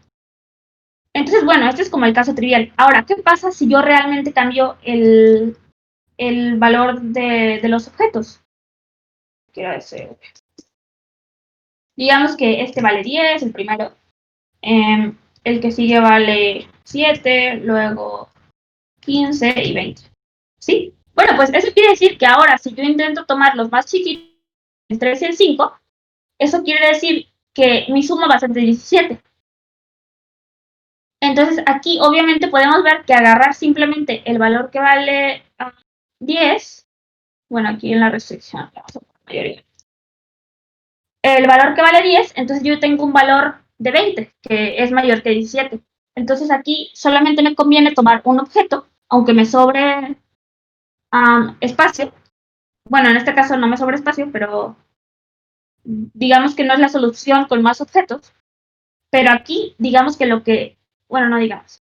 Entonces, bueno, este es como el caso trivial. Ahora, ¿qué pasa si yo realmente cambio el valor de los objetos? Quiero decir, digamos que este vale 10, el primero. El que sigue vale 7, luego 15 y 20. ¿Sí? Bueno, pues eso quiere decir que ahora si yo intento tomar los más chiquitos, el 3 y el 5, eso quiere decir que mi suma va a ser de 17. Entonces aquí obviamente podemos ver que agarrar simplemente el valor que vale 10, bueno, aquí en la restricción, vamos a poner mayoría. El valor que vale 10, entonces yo tengo un valor de 20, que es mayor que 17. Entonces aquí solamente me conviene tomar un objeto, aunque me sobre espacio. Bueno, en este caso no me sobra espacio, pero digamos que no es la solución con más objetos. Pero aquí, digamos que bueno, no digamos,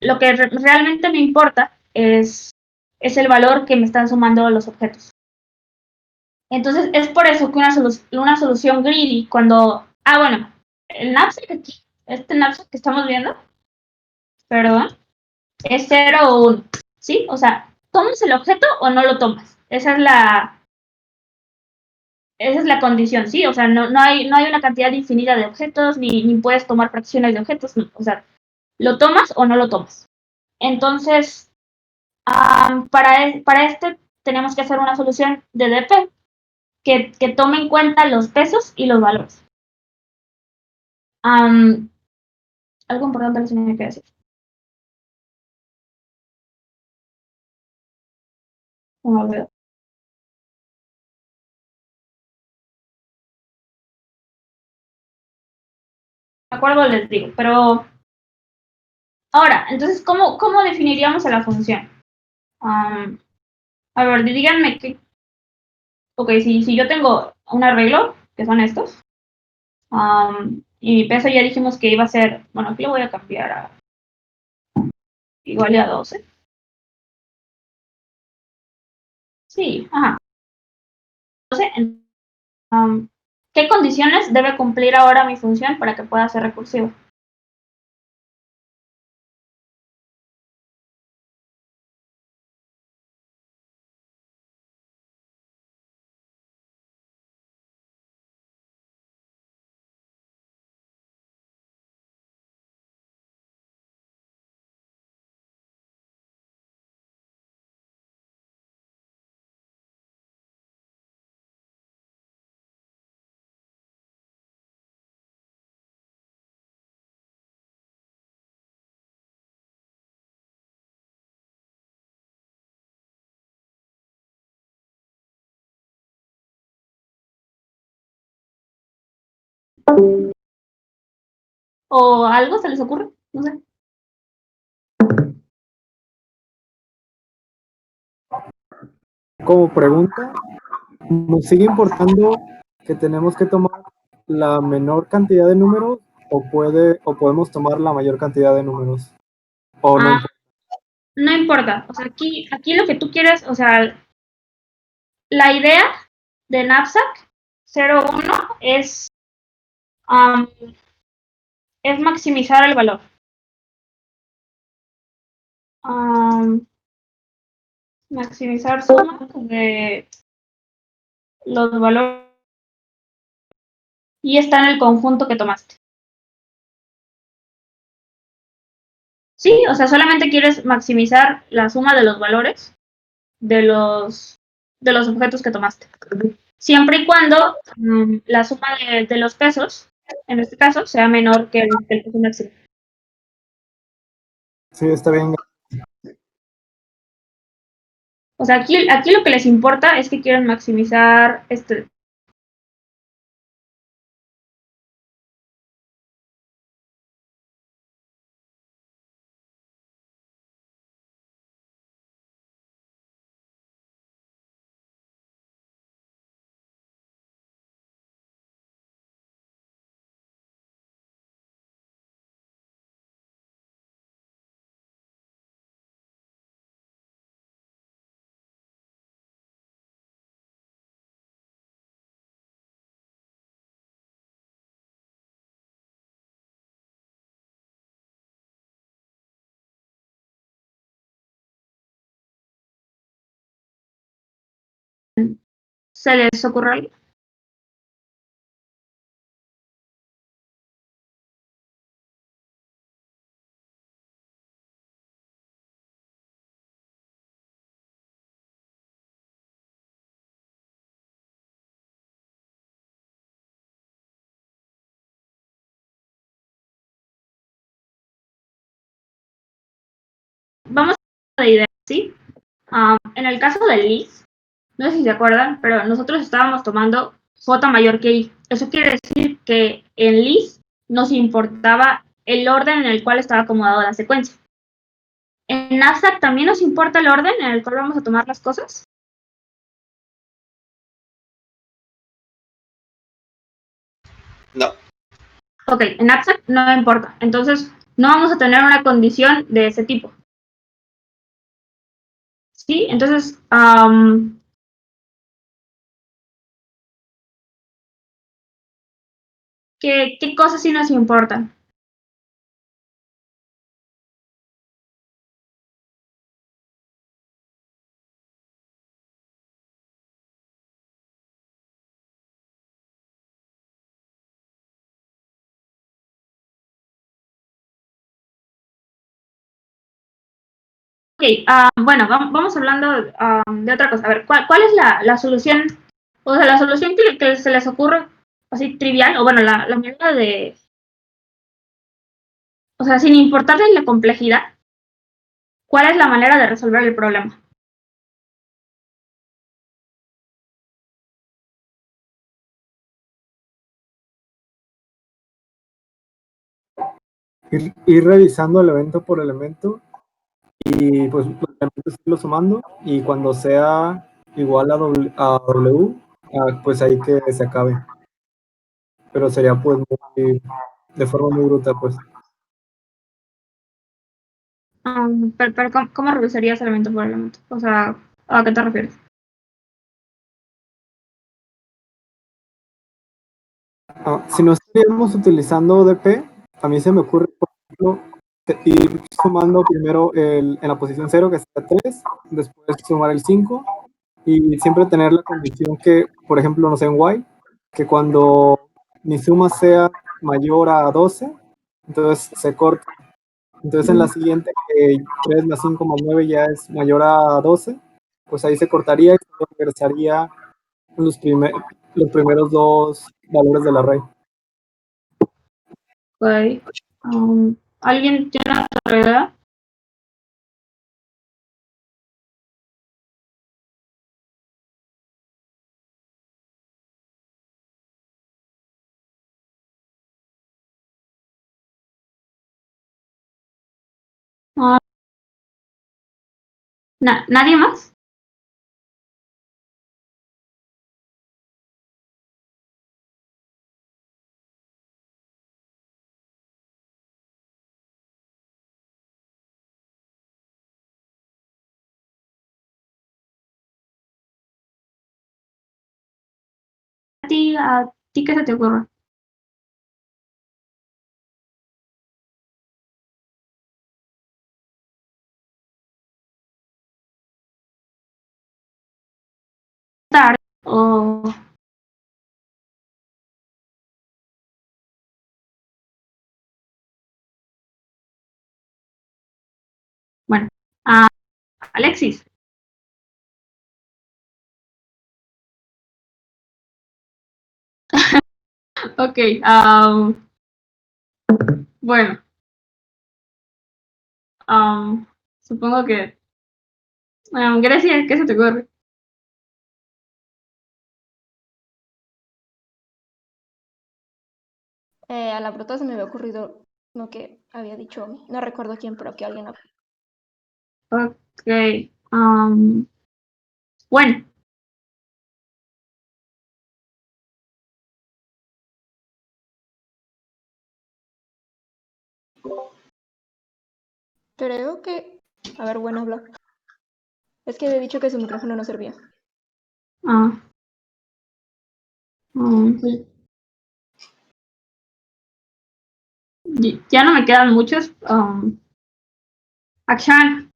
lo que realmente me importa es el valor que me están sumando los objetos. Entonces, es por eso que una solución greedy, cuando, bueno, el knapsack aquí, este knapsack que estamos viendo, perdón, es 0 o 1, ¿sí? O sea, ¿tomas el objeto o no lo tomas? Esa es la condición, ¿sí? O sea, no hay una cantidad infinita de objetos, ni puedes tomar fracciones de objetos, no. O sea, ¿lo tomas o no lo tomas? Entonces, para este tenemos que hacer una solución de DP que tome en cuenta los pesos y los valores. Algo importante les tenía que decir. A ver. De acuerdo, les digo, pero ahora, entonces, ¿cómo definiríamos a la función? A ver, díganme que, ok, si yo tengo un arreglo, que son estos, y mi peso ya dijimos que iba a ser, bueno, aquí lo voy a cambiar a igual a 12. Sí, ajá. 12. ¿Qué condiciones debe cumplir ahora mi función para que pueda ser recursivo? ¿O algo se les ocurre? No sé. Como pregunta, ¿nos sigue importando que tenemos que tomar la menor cantidad de números o podemos tomar la mayor cantidad de números? ¿O no importa? No importa. O sea, aquí lo que tú quieres, o sea, la idea de knapsack 01 um, es maximizar el valor. Maximizar suma de los valores y está en el conjunto que tomaste. Sí, o sea, solamente quieres maximizar la suma de los valores de los objetos que tomaste. Siempre y cuando la suma de los pesos, en este caso, sea menor que el peso máximo. Sí, está bien. O sea, aquí lo que les importa es que quieran maximizar ¿Se les ocurre algo? de ideas, ¿sí? En el caso del list, no sé si se acuerdan, pero nosotros estábamos tomando J mayor que I. Eso quiere decir que en list nos importaba el orden en el cual estaba acomodada la secuencia. ¿En abstract también nos importa el orden en el cual vamos a tomar las cosas? No. Ok, en abstract no importa. Entonces, no vamos a tener una condición de ese tipo. ¿Sí? Entonces, ¿qué cosas sí nos importan? Ok, bueno, vamos hablando de otra cosa. A ver, ¿cuál es la solución? O sea, la solución que se les ocurre así trivial, o bueno, la manera de... O sea, sin importarle la complejidad, ¿cuál es la manera de resolver el problema? Ir revisando el evento por elemento y pues los elementos irlos sumando y cuando sea igual a W, pues ahí que se acabe. Pero sería pues de forma muy bruta pues. Pero ¿cómo revisarías elemento por elemento? O sea, ¿a qué te refieres? Si no estaríamos utilizando ODP, a mí se me ocurre, por ejemplo, ir sumando primero en la posición 0, que está 3, después sumar el 5, y siempre tener la condición que, por ejemplo, no sé, en Y, que cuando mi suma sea mayor a 12, entonces se corta. Entonces en la siguiente, que 3 más 5 más 9 ya es mayor a 12, pues ahí se cortaría y solo regresaría los primeros dos valores del array. Ok. ¿Alguien tiene otra idea? Ah, ¿nadie más? ¿A ti qué se te ocurre? ¿Tarde o...? Bueno, Alexis. Ok, bueno, supongo que... Grecia, ¿qué se te ocurre? A la bruta se me había ocurrido lo que había dicho, no recuerdo quién, pero que alguien. Ok, bueno, Creo que. A ver, bueno, habla. Es que había dicho que su micrófono no servía. ah, pues, ya no me quedan muchos. Akshan,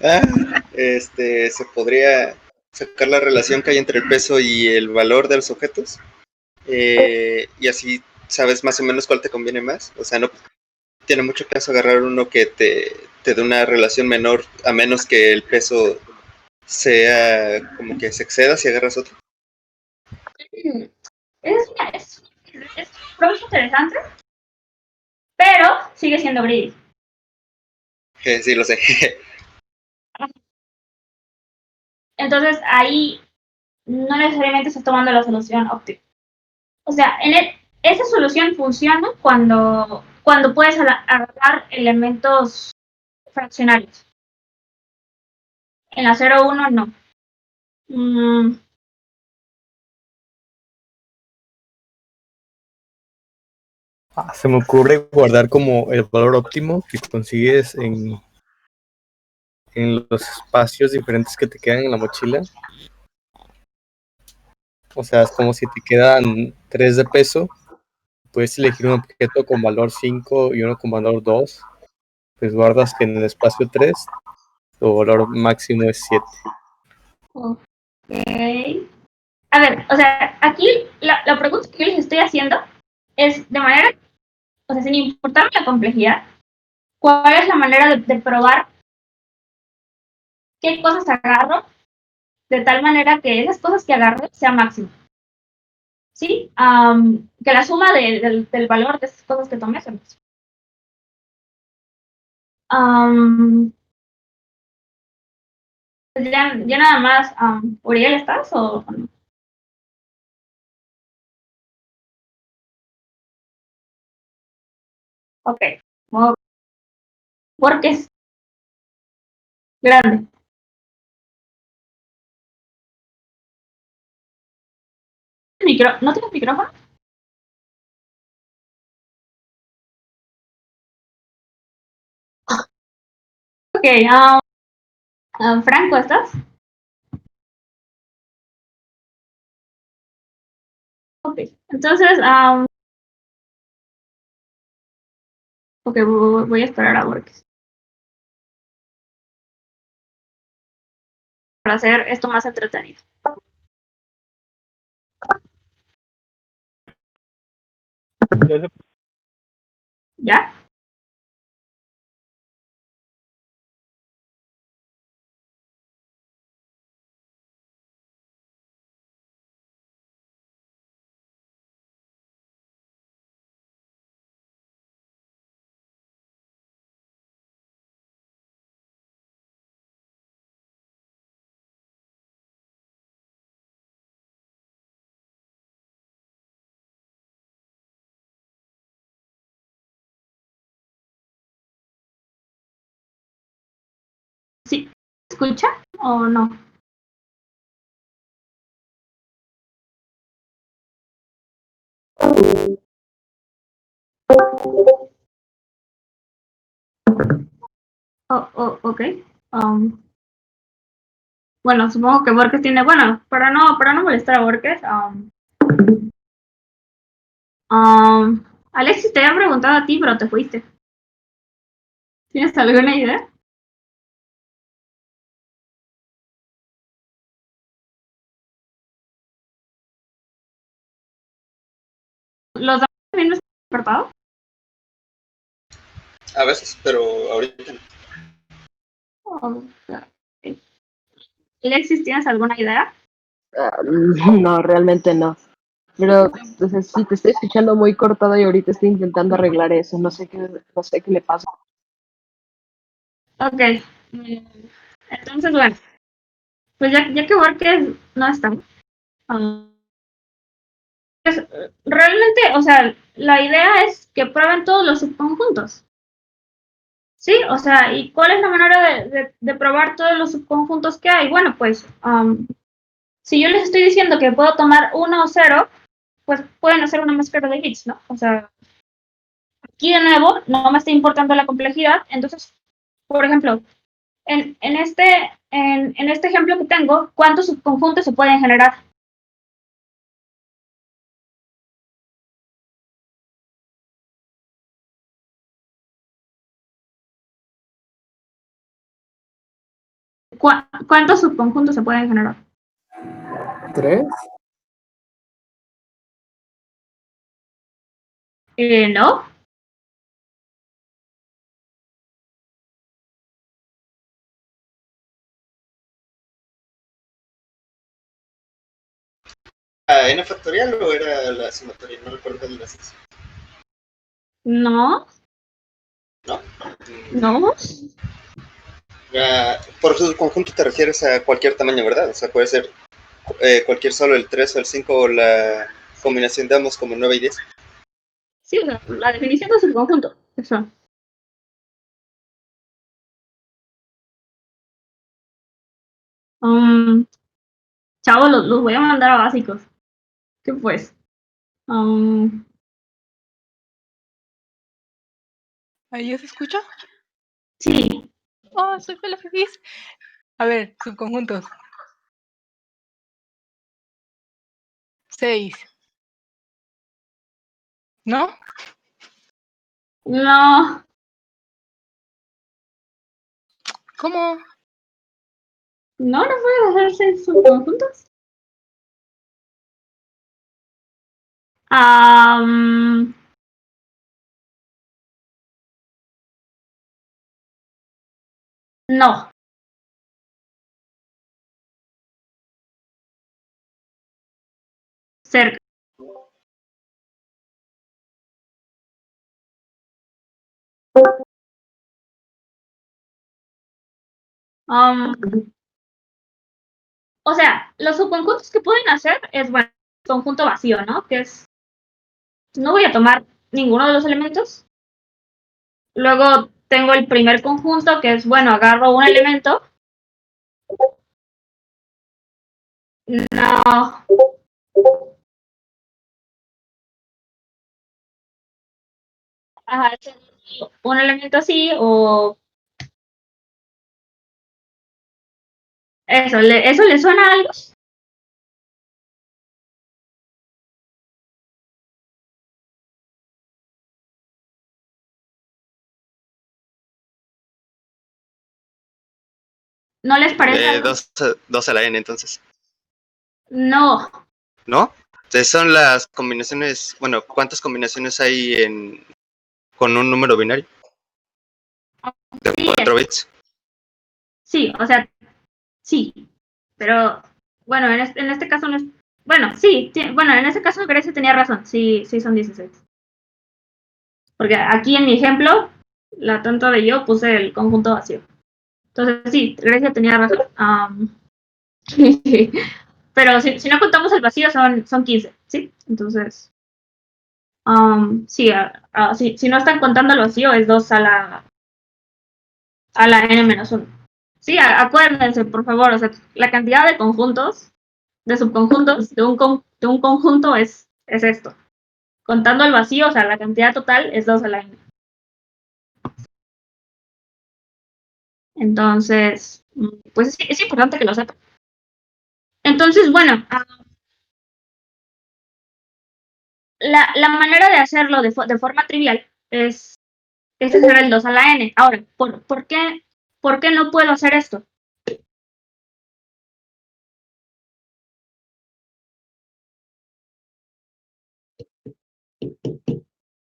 Se podría sacar la relación que hay entre el peso y el valor de los objetos. Y así sabes más o menos cuál te conviene más. O sea, no tiene mucho caso agarrar uno que te dé una relación menor, a menos que el peso sea como que se exceda si agarras otro. es un problema interesante, pero sigue siendo greedy. Sí, lo sé. Entonces ahí no necesariamente estás tomando la solución óptima. O sea, esa solución funciona cuando puedes agarrar elementos fraccionarios. En la 0,1 no. Se me ocurre guardar como el valor óptimo que consigues en los espacios diferentes que te quedan en la mochila. O sea, es como si te quedan 3 de peso, puedes elegir un objeto con valor 5 y uno con valor 2. Pues guardas que en el espacio 3 tu valor máximo es 7. Ok. A ver, o sea, aquí la pregunta que yo les estoy haciendo es de manera, o sea, sin importar la complejidad, ¿cuál es la manera de probar qué cosas agarro de tal manera que esas cosas que agarro sea máximo? ¿Sí? Que la suma del valor de esas cosas que tomé sea máximo. Pues ya nada más, ¿Uriel estás o no? Ok. Porque es grande. ¿No tienes micrófono? Ok. Franco, ¿estás? Ok. Entonces, ok, voy a esperar a Borges para hacer esto más entretenido. ¿Ya? ¿Sí? ¿Escucha o no? Ok. Bueno, supongo que Borges tiene, bueno, para no molestar a Borges, Alexis te había preguntado a ti, pero te fuiste. ¿Tienes alguna idea? ¿Los demás también nos han despertado? A veces, pero ahorita no. Alexis, ¿tienes alguna idea? No, realmente no. Pero entonces, sí, te estoy escuchando muy cortado y ahorita estoy intentando arreglar eso. No sé qué le pasa. Ok. Entonces, bueno, pues ya que Borges no está, pues, realmente, o sea, la idea es que prueben todos los subconjuntos. ¿Sí? O sea, ¿y cuál es la manera de probar todos los subconjuntos que hay? Bueno, pues, si yo les estoy diciendo que puedo tomar 1 o 0, pues pueden hacer una mezcla de bits, ¿no? O sea, aquí de nuevo no me está importando la complejidad, entonces, por ejemplo, en este ejemplo que tengo, ¿cuántos subconjuntos se pueden generar? ¿Cuántos subconjuntos se pueden generar? 3. No. ¿N factorial o era la sumatoria? No recuerdo cuál era la. No. ¿No? Por subconjunto te refieres a cualquier tamaño, ¿verdad? O sea, puede ser cualquier solo el 3 o el 5 o la combinación de ambos como 9 y 10. Sí, o sea, la definición de subconjunto. Eso. Chavos, los voy a mandar a básicos. ¿Qué pues? ¿Ahí ya se escucha? Sí. Oh, soy feliz. A ver, subconjuntos. 6. ¿No? No. ¿Cómo? No puede hacerse subconjuntos. No. Cerca. O sea, los subconjuntos que pueden hacer es, bueno, conjunto vacío, ¿no? Que es, no voy a tomar ninguno de los elementos. Luego tengo el primer conjunto, que es, bueno, agarro un elemento. No. Ajá, un elemento así, o eso le suena a algo. ¿No les parece algo? 2 a la n, entonces. No. ¿No? Entonces son las combinaciones. Bueno, ¿cuántas combinaciones hay con un número binario? De Sí, 4 bits. sí, o sea, sí. Pero, bueno, en este caso no es. Bueno, sí, bueno, en este caso Grecia tenía razón. Sí, sí son 16. Porque aquí en mi ejemplo, la tonta de yo puse el conjunto vacío. Entonces, sí, Grecia tenía razón. Pero si no contamos el vacío, son 15, ¿sí? Entonces, sí, si no están contando el vacío, es 2 a la n-1. Sí, acuérdense, por favor, o sea, la cantidad de conjuntos, de subconjuntos de un conjunto es esto. Contando el vacío, o sea, la cantidad total es 2 a la n. Entonces, pues es importante que lo sepan. Entonces, bueno, la manera de hacerlo de forma trivial es hacer el 2 a la n. Ahora, ¿por qué no puedo hacer esto?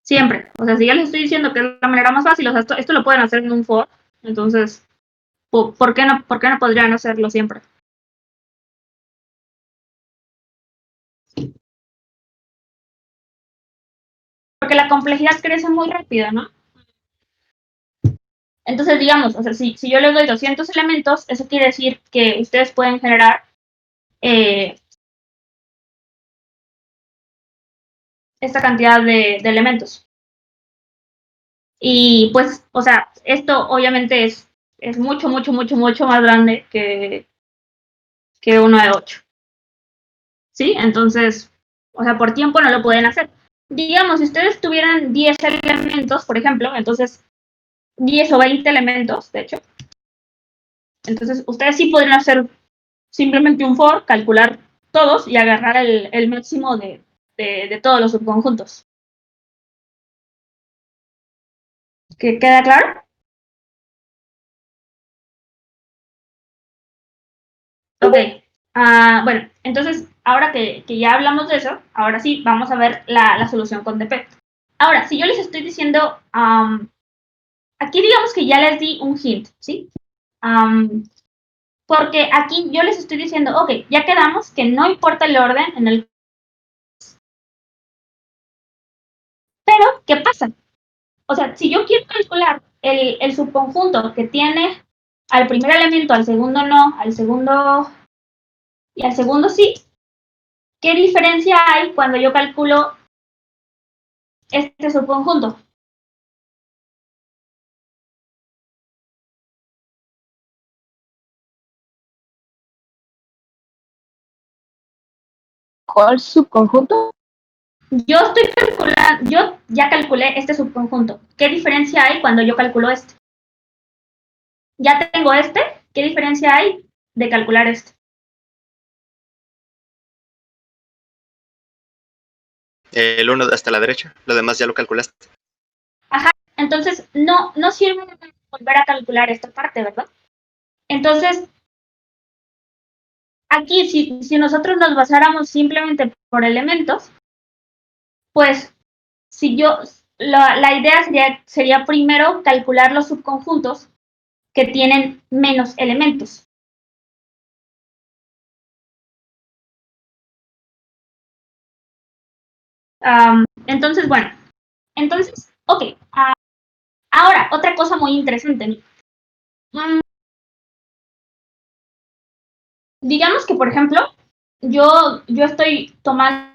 Siempre. O sea, si ya les estoy diciendo que es la manera más fácil, o sea, esto lo pueden hacer en un for. Entonces, ¿por qué no podrían hacerlo siempre? Porque la complejidad crece muy rápido, ¿no? Entonces, digamos, o sea, si yo les doy 200 elementos, eso quiere decir que ustedes pueden generar esta cantidad de elementos. Y pues, o sea, esto obviamente es mucho, mucho, mucho, mucho más grande que uno de 8. ¿Sí? Entonces, o sea, por tiempo no lo pueden hacer. Digamos, si ustedes tuvieran 10 elementos, por ejemplo, entonces 10 o 20 elementos, de hecho, entonces ustedes sí podrían hacer simplemente un for, calcular todos y agarrar el máximo de todos los subconjuntos. ¿Queda claro? Ok. Bueno, entonces, ahora que ya hablamos de eso, ahora sí, vamos a ver la solución con DP. Ahora, si yo les estoy diciendo, aquí digamos que ya les di un hint, ¿sí? Porque aquí yo les estoy diciendo, ok, ya quedamos que no importa el orden en el... Pero, ¿qué pasa? O sea, si yo quiero calcular el subconjunto que tiene al primer elemento, al segundo no, al segundo y al segundo sí, ¿qué diferencia hay cuando yo calculo este subconjunto? ¿Cuál subconjunto? Yo ya calculé este subconjunto. ¿Qué diferencia hay cuando yo calculo este? Ya tengo este, ¿qué diferencia hay de calcular este? El 1 hasta la derecha, lo demás ya lo calculaste. Ajá, entonces no sirve volver a calcular esta parte, ¿verdad? Entonces, aquí si nosotros nos basáramos simplemente por elementos, pues la idea sería primero calcular los subconjuntos que tienen menos elementos. Entonces, bueno, ok. Ahora, otra cosa muy interesante. Digamos que, por ejemplo, yo estoy tomando,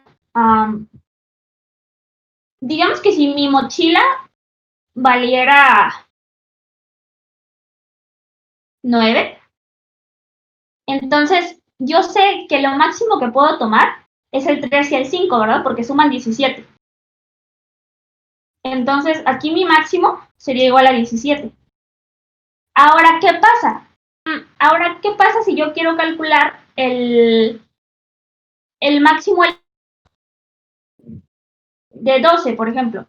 digamos que si mi mochila valiera 9, entonces yo sé que lo máximo que puedo tomar es el 3 y el 5, ¿verdad? Porque suman 17. Entonces, aquí mi máximo sería igual a 17. Ahora, ¿qué pasa? Si yo quiero calcular el máximo de 12, por ejemplo?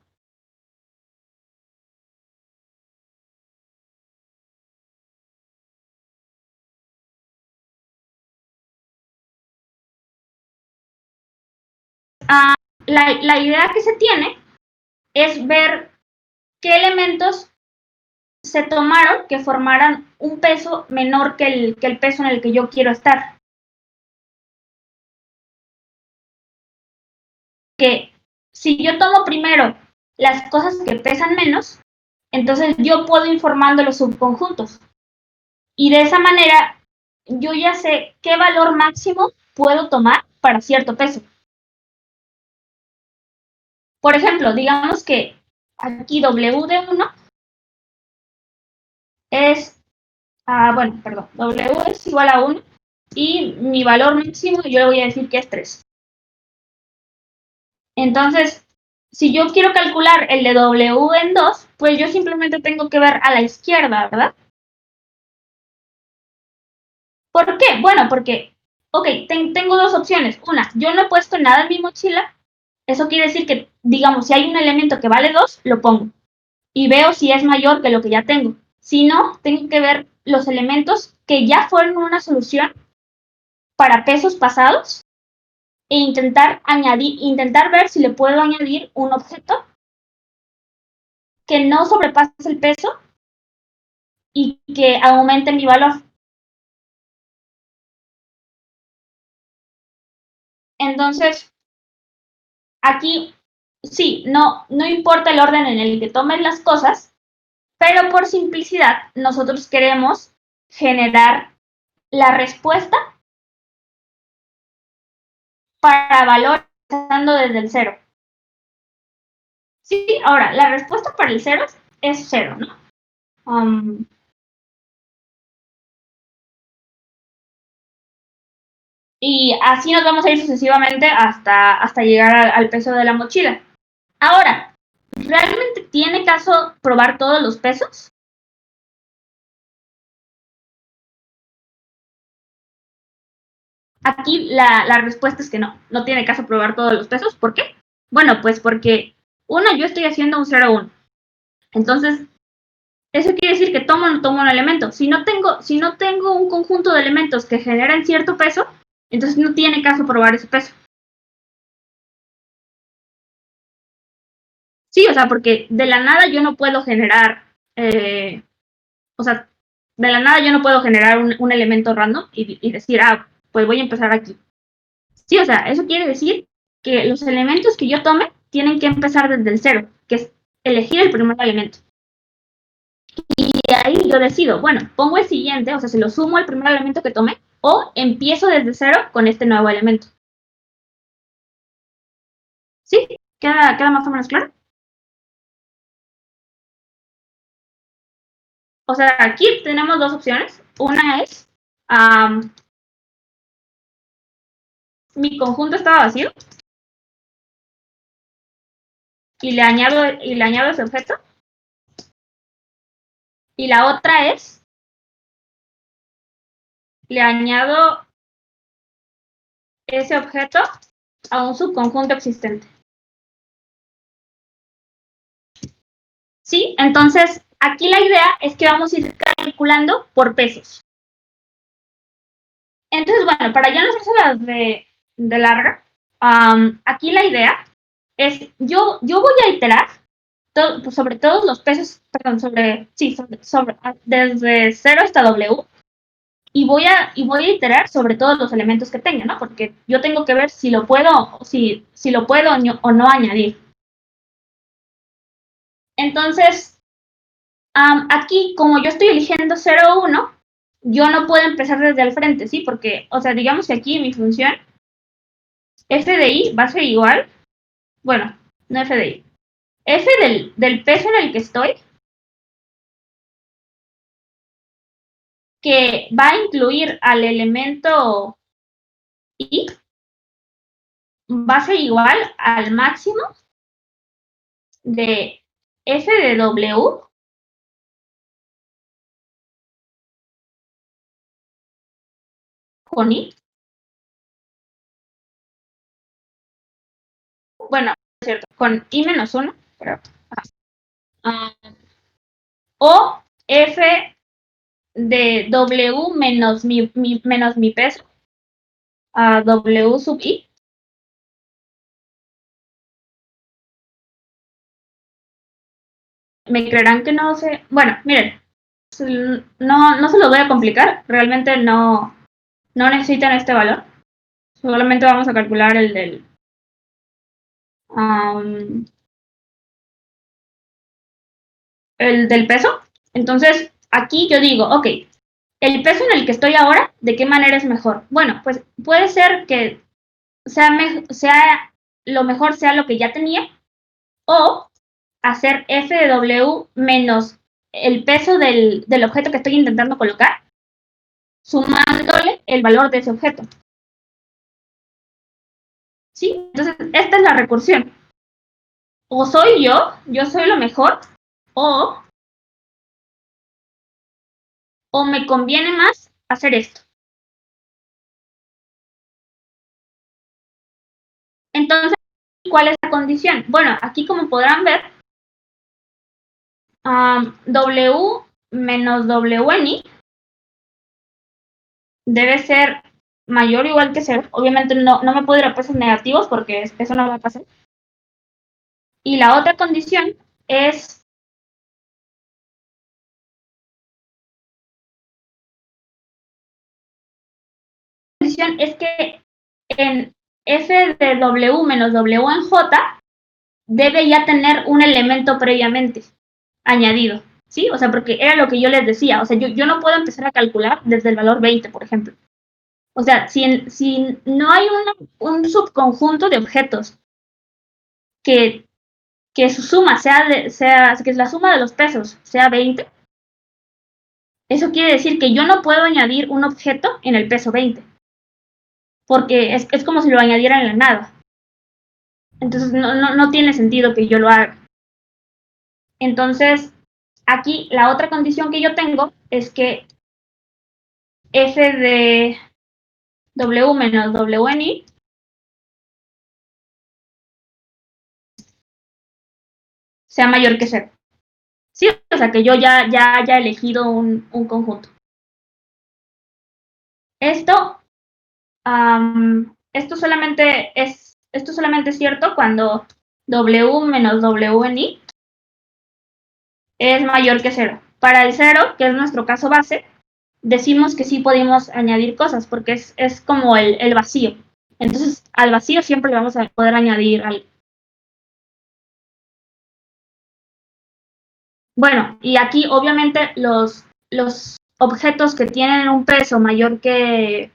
La idea que se tiene es ver qué elementos se tomaron que formaran un peso menor que el peso en el que yo quiero estar. Que si yo tomo primero las cosas que pesan menos, entonces yo puedo ir formando los subconjuntos. Y de esa manera yo ya sé qué valor máximo puedo tomar para cierto peso. Por ejemplo, digamos que aquí W de 1 es, W es igual a 1 y mi valor máximo yo le voy a decir que es 3. Entonces, si yo quiero calcular el de W en 2, pues yo simplemente tengo que ver a la izquierda, ¿verdad? ¿Por qué? Bueno, porque, ok, tengo dos opciones. Una, yo no he puesto nada en mi mochila. Eso quiere decir que, digamos, si hay un elemento que vale 2, lo pongo. Y veo si es mayor que lo que ya tengo. Si no, tengo que ver los elementos que ya fueron una solución para pesos pasados e intentar ver si le puedo añadir un objeto que no sobrepase el peso y que aumente mi valor. Entonces, aquí sí, no importa el orden en el que tomen las cosas, pero por simplicidad nosotros queremos generar la respuesta para valor empezando desde el 0. Sí, ahora, la respuesta para el 0 es 0, ¿no? Y así nos vamos a ir sucesivamente hasta llegar al peso de la mochila. Ahora, ¿realmente tiene caso probar todos los pesos? Aquí la respuesta es que no tiene caso probar todos los pesos. ¿Por qué? Bueno, pues porque, yo estoy haciendo un 0-1. Entonces, eso quiere decir que tomo o no tomo un elemento. Si no tengo un conjunto de elementos que generan cierto peso, entonces no tiene caso probar ese peso. Sí, o sea, porque de la nada yo no puedo generar, de la nada yo no puedo generar un elemento random y decir, pues voy a empezar aquí. Sí, o sea, eso quiere decir que los elementos que yo tome tienen que empezar desde el 0, que es elegir el primer elemento. Y ahí yo decido, bueno, pongo el siguiente, o sea, se lo sumo al primer elemento que tomé, o empiezo desde cero con este nuevo elemento. ¿Sí? ¿Queda más o menos claro? O sea, aquí tenemos dos opciones. Una es, mi conjunto estaba vacío y le añado ese objeto. Y la otra es, le añado ese objeto a un subconjunto existente. ¿Sí? Entonces, aquí la idea es que vamos a ir calculando por pesos. Entonces, bueno, para ya no hacérselas de larga, aquí la idea es, yo voy a iterar sobre todos los pesos, perdón, desde 0 hasta W, y voy a iterar sobre todos los elementos que tenga, ¿no? Porque yo tengo que ver si lo puedo, si lo puedo o no añadir. Entonces, aquí, como yo estoy eligiendo 0 o 1, yo no puedo empezar desde el frente, ¿sí? Porque, o sea, digamos que aquí mi función f de i va a ser igual, bueno, no f de i, f del peso en el que estoy, que va a incluir al elemento i, va a ser igual al máximo de f de w con i. Bueno, es cierto, con i menos 1, pero, o f de w menos mi peso a w sub i. Me creerán que no sé. Bueno, miren, no se los voy a complicar. Realmente no necesitan este valor. Solamente vamos a calcular el del peso. Entonces, aquí yo digo, ok, el peso en el que estoy ahora, ¿de qué manera es mejor? Bueno, pues puede ser que lo mejor sea lo que ya tenía, o hacer f de w menos el peso del objeto que estoy intentando colocar, sumándole el valor de ese objeto. ¿Sí? Entonces, esta es la recursión. O soy yo soy lo mejor, o me conviene más hacer esto. Entonces, ¿cuál es la condición? Bueno, aquí como podrán ver, W menos W en I debe ser mayor o igual que 0. Obviamente no me puedo ir a pesos negativos porque eso no va a pasar. Y la otra condición es que en f de w menos w en j debe ya tener un elemento previamente añadido, ¿sí? O sea, porque era lo que yo les decía, o sea, yo no puedo empezar a calcular desde el valor 20, por ejemplo. O sea, si no hay un subconjunto de objetos que su suma que la suma de los pesos sea 20, eso quiere decir que yo no puedo añadir un objeto en el peso 20, porque es como si lo añadiera en la nada. Entonces no tiene sentido que yo lo haga. Entonces, aquí la otra condición que yo tengo es que f de w menos w en i sea mayor que 0. Sí, o sea, que yo ya haya elegido un conjunto. Esto solamente es cierto cuando w menos w en i es mayor que 0. Para el 0, que es nuestro caso base, decimos que sí podemos añadir cosas, porque es como el vacío. Entonces, al vacío siempre le vamos a poder añadir algo. Bueno, y aquí obviamente los objetos que tienen un peso mayor que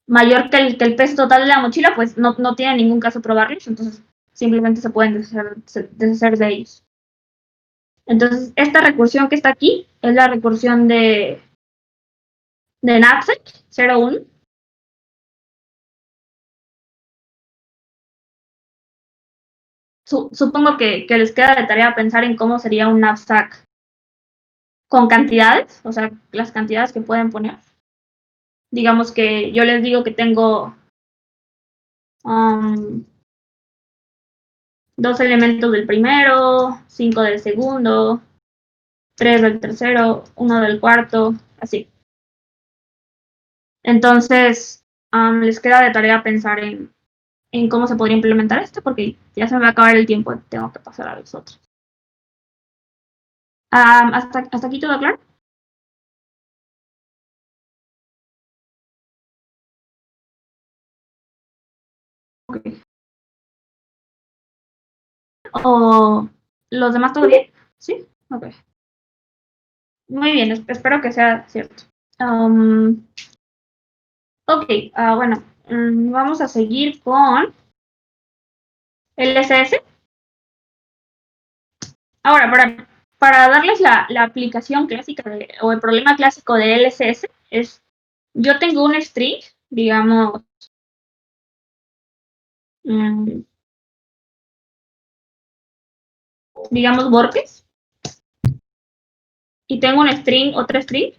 el peso total de la mochila, pues no tiene ningún caso probarlos, entonces simplemente se pueden deshacer de ellos. Entonces, esta recursión que está aquí es la recursión de knapsack 01. Supongo que les queda de tarea pensar en cómo sería un knapsack con cantidades, o sea, las cantidades que pueden poner. Digamos que yo les digo que tengo 2 elementos del primero, 5 del segundo, 3 del tercero, 1 del cuarto, así. Entonces, les queda de tarea pensar en cómo se podría implementar esto, porque ya se me va a acabar el tiempo, tengo que pasar a los otros. ¿Hasta aquí todo claro? Okay. ¿O los demás todo bien? ¿Sí? Ok. Muy bien, espero que sea cierto. Ok, bueno, vamos a seguir con LSS. Ahora, para darles la aplicación clásica o el problema clásico de LSS es, yo tengo un string, digamos, Borges, y tengo un string, otra string,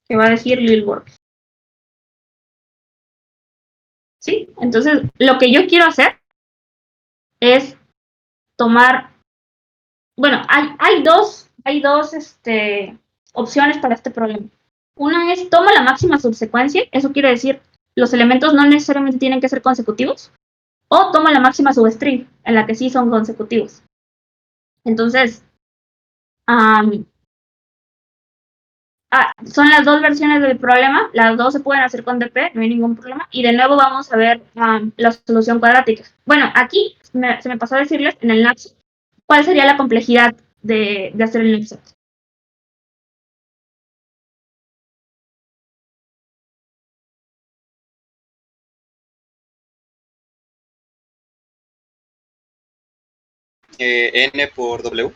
que va a decir Lil Borges. ¿Sí? Entonces, lo que yo quiero hacer es tomar, bueno, hay dos opciones para este problema. Una es, toma la máxima subsecuencia, eso quiere decir, los elementos no necesariamente tienen que ser consecutivos, o toma la máxima substring, en la que sí son consecutivos. Entonces, son las dos versiones del problema, las dos se pueden hacer con DP, no hay ningún problema, y de nuevo vamos a ver la solución cuadrática. Bueno, aquí se me pasó a decirles en el NAPS cuál sería la complejidad de hacer el NIPSET. N por W.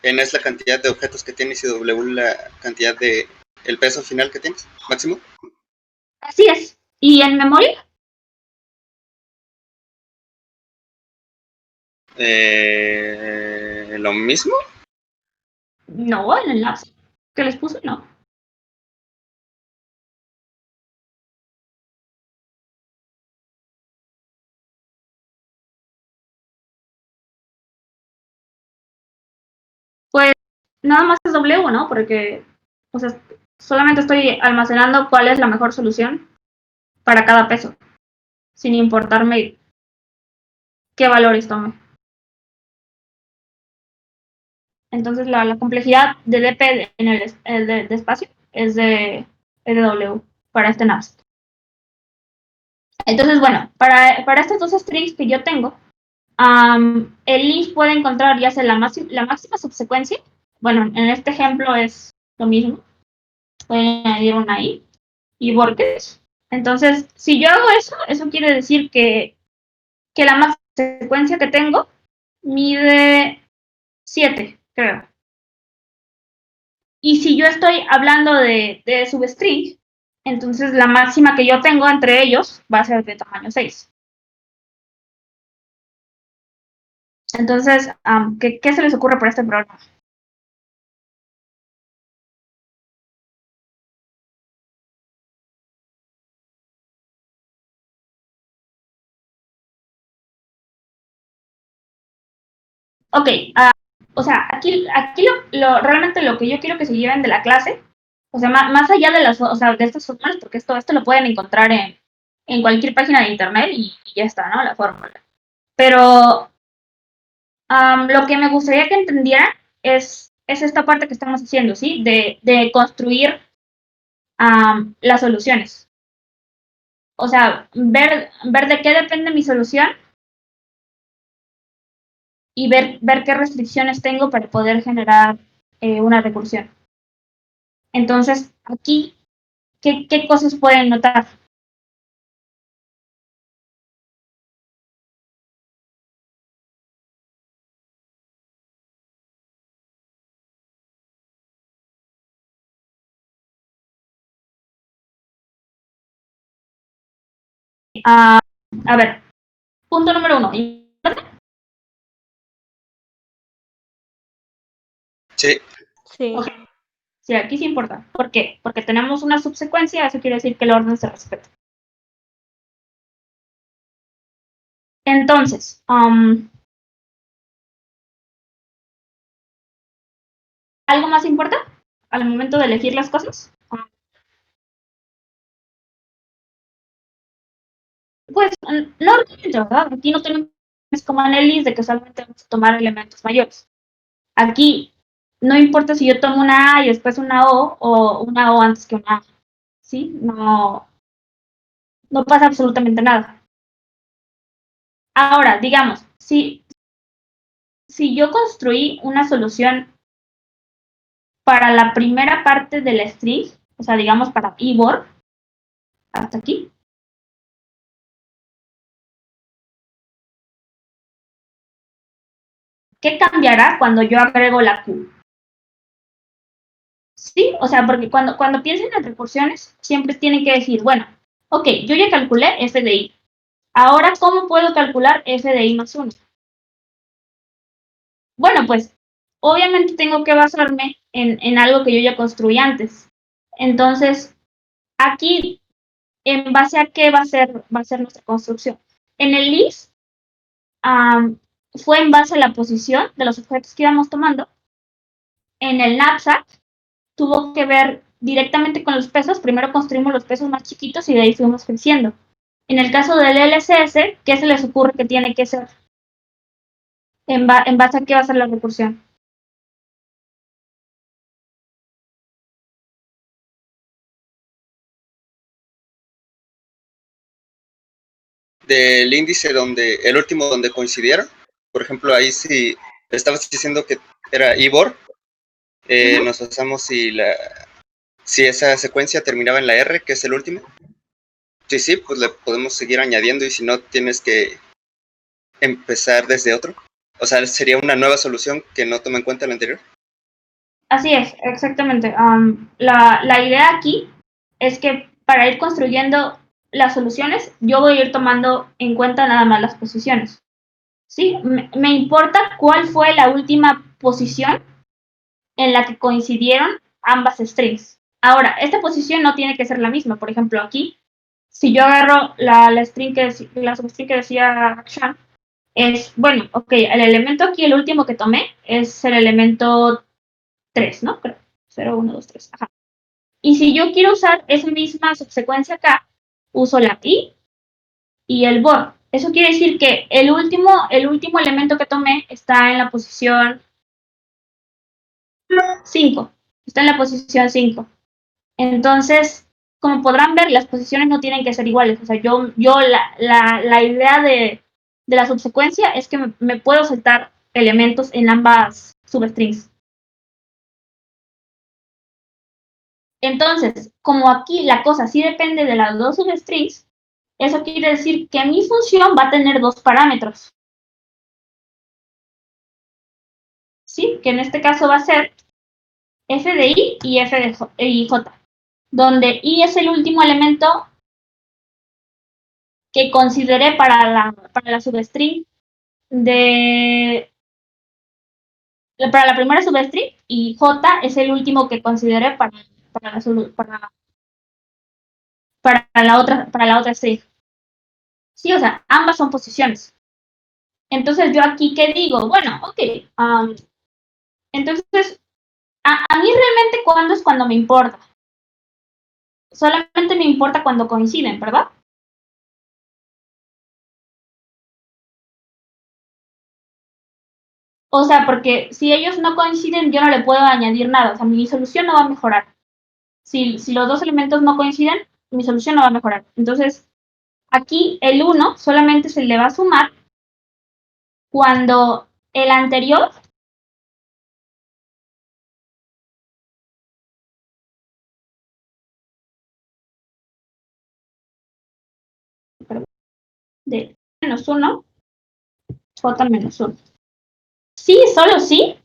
N es la cantidad de objetos que tienes y W la cantidad de el peso final que tienes, máximo. Así es. ¿Y en memoria? ¿Lo mismo? No, en el NAPS que les puse, no. Pues nada más es W, ¿no? Porque, o sea, solamente estoy almacenando cuál es la mejor solución para cada peso, sin importarme qué valores tome. Entonces la complejidad de DP en el de espacio es de W para este NAPS. Entonces, bueno, para estos dos strings que yo tengo, el link puede encontrar ya sea la máxima subsecuencia. Bueno, en este ejemplo es lo mismo. Pueden añadir una I y Borges. Entonces, si yo hago eso quiere decir que la máxima secuencia que tengo mide 7, creo. Y si yo estoy hablando de substring, entonces la máxima que yo tengo entre ellos va a ser de tamaño 6. Entonces, ¿qué se les ocurre por este problema? Ok, o sea, aquí realmente lo que yo quiero que se lleven de la clase, o sea, más allá de de estas fórmulas, porque esto lo pueden encontrar en cualquier página de internet y ya está, ¿no? La fórmula. Pero lo que me gustaría que entendieran es esta parte que estamos haciendo, ¿sí? De construir las soluciones. O sea, ver de qué depende mi solución y ver qué restricciones tengo para poder generar una recursión. Entonces, aquí, ¿qué cosas pueden notar? A ver, punto número 1. Sí, Sí. Ok. Sí, aquí sí importa. ¿Por qué? Porque tenemos una subsecuencia, eso quiere decir que el orden se respeta. Entonces, ¿algo más importa al momento de elegir las cosas? Pues no realmente, ¿verdad? Aquí no tenemos como en el list de que solamente vamos a tomar elementos mayores. Aquí no importa si yo tomo una A y después una o una O antes que una A. ¿Sí? No pasa absolutamente nada. Ahora, digamos, si yo construí una solución para la primera parte del string, o sea, digamos para IBOR, hasta aquí, ¿qué cambiará cuando yo agrego la Q? Sí, o sea, porque cuando piensen en recursiones, siempre tienen que decir, bueno, ok, yo ya calculé f de i. Ahora, ¿cómo puedo calcular f de i más 1? Bueno, pues, obviamente tengo que basarme en algo que yo ya construí antes. Entonces, aquí, ¿en base a qué va a ser nuestra construcción? En el list, fue en base a la posición de los objetos que íbamos tomando. En el knapsack, tuvo que ver directamente con los pesos. Primero construimos los pesos más chiquitos y de ahí fuimos creciendo. En el caso del LCS, ¿qué se les ocurre que tiene que ser? ¿En base a qué va a ser la recursión? del índice el último donde coincidieron. Por ejemplo, ahí si estabas diciendo que era IBOR, nos basamos si esa secuencia terminaba en la R, que es el último. Sí, pues le podemos seguir añadiendo y si no, tienes que empezar desde otro. O sea, sería una nueva solución que no toma en cuenta la anterior. Así es, exactamente. La idea aquí es que para ir construyendo las soluciones, yo voy a ir tomando en cuenta nada más las posiciones. ¿Sí? Me importa cuál fue la última posición en la que coincidieron ambas strings. Ahora, esta posición no tiene que ser la misma. Por ejemplo, aquí, si yo agarro la substring que decía Sean, es, bueno, ok, el elemento aquí, el último que tomé, es el elemento 3, ¿no? Creo. 0, 1, 2, 3. Ajá. Y si yo quiero usar esa misma subsecuencia acá, uso la i y el bor. Eso quiere decir que el último elemento que tomé está en la posición 5. Está en la posición 5. Entonces, como podrán ver, las posiciones no tienen que ser iguales. O sea, la idea de la subsecuencia es que me puedo saltar elementos en ambas substrings. Entonces, como aquí la cosa sí depende de las dos substrings, eso quiere decir que mi función va a tener dos parámetros. ¿Sí? Que en este caso va a ser f de i y f de j, donde i es el último elemento que consideré para la substring para la primera substring y j es el último que consideré para la otra string. Sí, o sea, ambas son posiciones. Entonces yo aquí, ¿qué digo? Bueno, ok. Entonces, a mí realmente cuándo es cuando me importa. Solamente me importa cuando coinciden, ¿verdad? O sea, porque si ellos no coinciden, yo no le puedo añadir nada. O sea, mi solución no va a mejorar. Si los dos elementos no coinciden, mi solución no va a mejorar. Entonces, aquí el 1 solamente se le va a sumar cuando el anterior de menos 1, J menos 1. Sí, solo sí.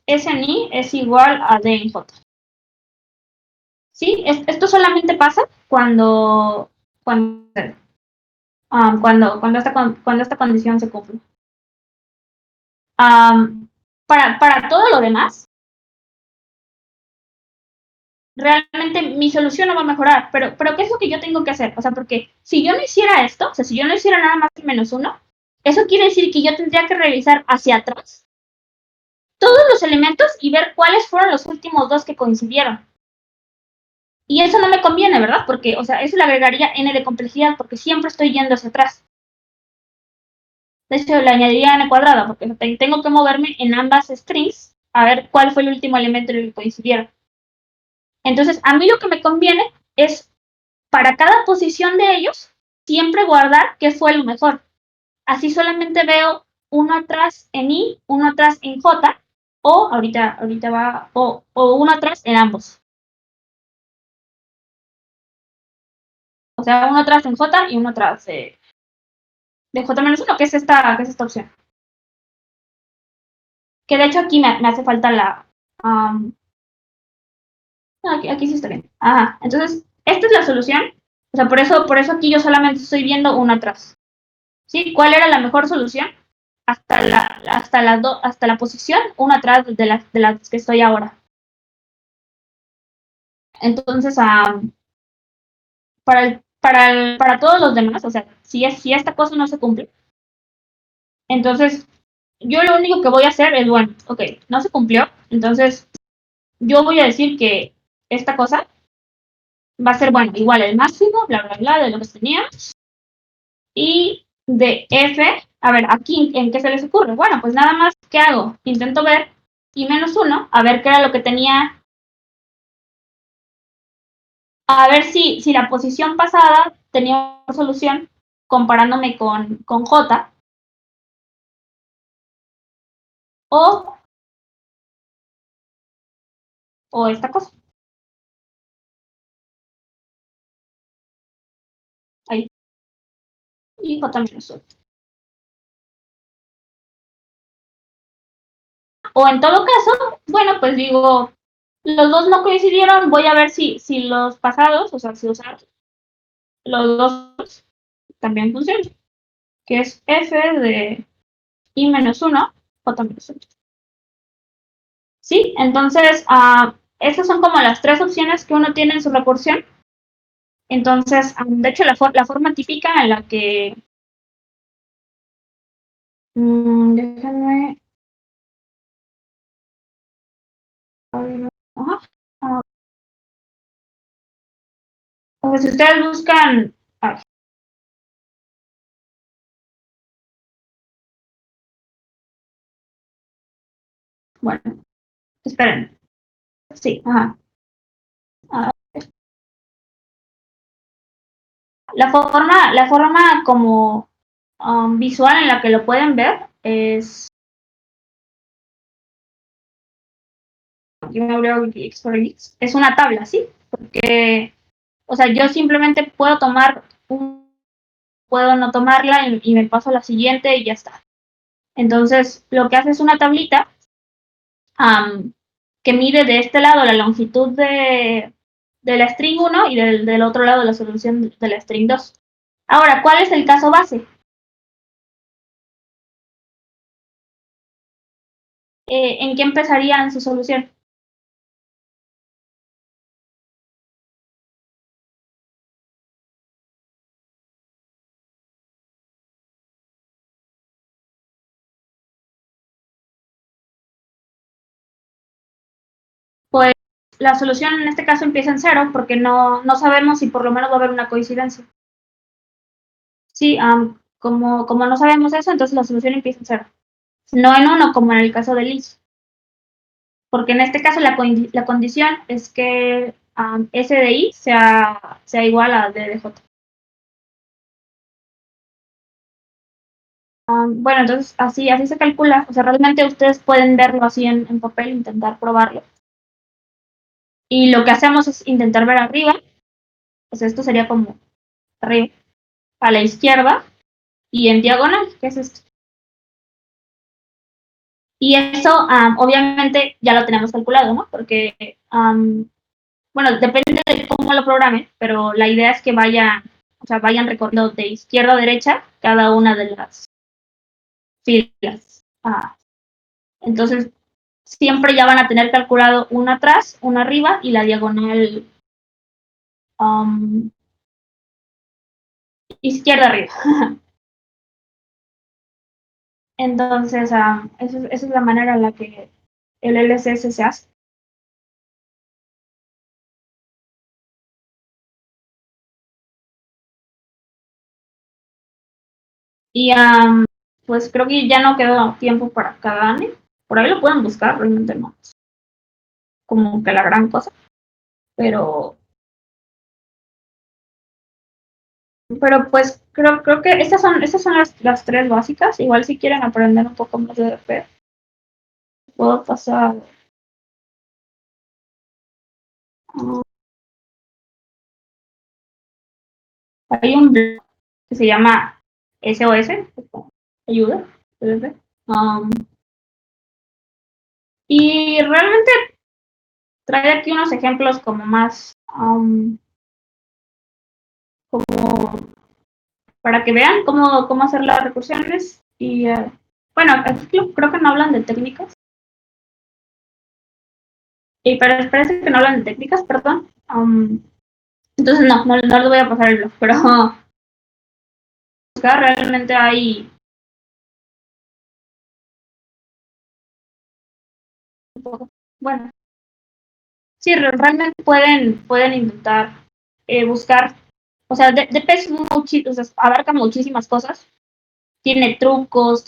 S en I es igual a D en J. Sí, esto solamente pasa cuando esta condición se cumple. Para todo lo demás, realmente mi solución no va a mejorar, pero ¿qué es lo que yo tengo que hacer? O sea, porque si yo no hiciera esto, o sea, si yo no hiciera nada más que menos 1, eso quiere decir que yo tendría que revisar hacia atrás todos los elementos y ver cuáles fueron los últimos dos que coincidieron. Y eso no me conviene, ¿verdad? Porque, o sea, eso le agregaría n de complejidad, porque siempre estoy yendo hacia atrás. De hecho, le añadiría n cuadrada, porque tengo que moverme en ambas strings a ver cuál fue el último elemento en el que coincidieron. Entonces, a mí lo que me conviene es, para cada posición de ellos, siempre guardar qué fue lo mejor. Así solamente veo uno atrás en I, uno atrás en J, o ahorita va, o uno atrás en ambos. O sea, uno atrás en J y uno atrás de J-1, que es esta opción. Que de hecho aquí me hace falta la... aquí sí está bien. Ajá, entonces, esta es la solución. O sea, por eso aquí yo solamente estoy viendo uno atrás. ¿Sí? ¿Cuál era la mejor solución? Hasta la posición, uno atrás de las que estoy ahora. Entonces, para todos los demás, o sea, si esta cosa no se cumple, entonces yo lo único que voy a hacer es, bueno, ok, no se cumplió, entonces yo voy a decir que esta cosa va a ser, bueno, igual el máximo, bla, bla, bla, de lo que tenía, y de F, a ver, aquí, ¿en qué se les ocurre? Bueno, pues nada más, ¿qué hago? Intento ver y menos 1, a ver qué era lo que tenía, a ver si la posición pasada tenía una solución comparándome con J, o esta cosa. Ahí. Y J menos 1. O en todo caso, bueno, pues digo, los dos no coincidieron, voy a ver si los pasados, o sea, si usar los dos también funcionan, que es F de I menos 1, J menos 1. ¿Sí? Entonces, esas son como las tres opciones que uno tiene en su recursión. Entonces, de hecho, la forma típica en la que... déjenme... pues si ustedes buscan... bueno, esperen. Sí, ajá. La forma como visual en la que lo pueden ver es... es una tabla, ¿sí? Porque, o sea, yo simplemente puedo puedo no tomarla y me paso a la siguiente y ya está. Entonces, lo que hace es una tablita que mide de este lado la longitud de la string 1 y del otro lado la solución de la string 2. Ahora, ¿cuál es el caso base? ¿En qué empezarían su solución? Pues la solución en este caso empieza en 0 porque no sabemos si por lo menos va a haber una coincidencia. Sí, como no sabemos eso, entonces la solución empieza en 0. No en 1 como en el caso de Liz. Porque en este caso la condición es que S de I sea igual a D de J. Bueno, entonces así se calcula. O sea, realmente ustedes pueden verlo así en papel, intentar probarlo. Y lo que hacemos es intentar ver arriba Pues esto sería como arriba, a la izquierda y en diagonal, que es esto. Y eso, obviamente, ya lo tenemos calculado, ¿no? Porque, bueno, depende de cómo lo programen, pero la idea es que vayan recorriendo de izquierda a derecha cada una de las filas. Entonces, siempre ya van a tener calculado una atrás, una arriba y la diagonal izquierda arriba. Entonces, esa es la manera en la que el LSS se hace. Y pues creo que ya no quedó tiempo para cada año. Por ahí lo pueden buscar, realmente no es como que la gran cosa. Pero pues creo que estas son las tres básicas. Igual si quieren aprender un poco más de DP, puedo pasar. Hay un blog que se llama SOS, ayuda, y realmente trae aquí unos ejemplos como más, como para que vean cómo hacer las recursiones. Y bueno, aquí creo que no hablan de técnicas. Pero parece que no hablan de técnicas, perdón. Entonces no les voy a pasar el blog, pero realmente hay bueno, sí, realmente pueden intentar buscar, o sea, DP es o sea, abarca muchísimas cosas, tiene trucos,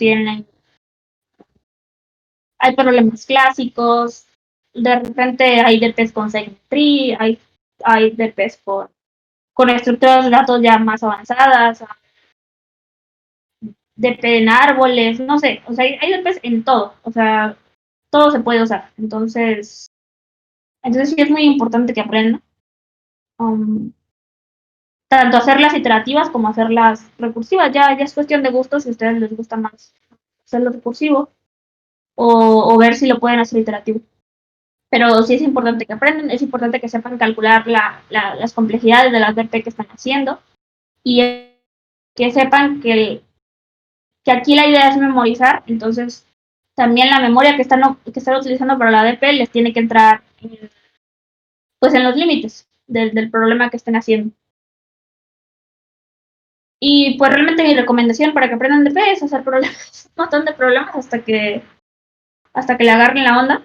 hay problemas clásicos, de repente hay DPs con segment tree, hay DPs con estructuras de datos ya más avanzadas, DP en árboles, no sé, o sea, hay DPs en todo, o sea, todo se puede usar, entonces sí es muy importante que aprendan. Tanto hacerlas iterativas como hacerlas recursivas. Ya es cuestión de gustos si a ustedes les gusta más hacerlo recursivo o ver si lo pueden hacer iterativo. Pero sí es importante que aprendan, es importante que sepan calcular las complejidades de las DP que están haciendo y que sepan que aquí la idea es memorizar, entonces también la memoria que están utilizando para la DP les tiene que entrar pues en los límites del problema que estén haciendo. Y pues realmente mi recomendación para que aprendan DP es hacer problemas, un montón de problemas hasta que le agarren la onda.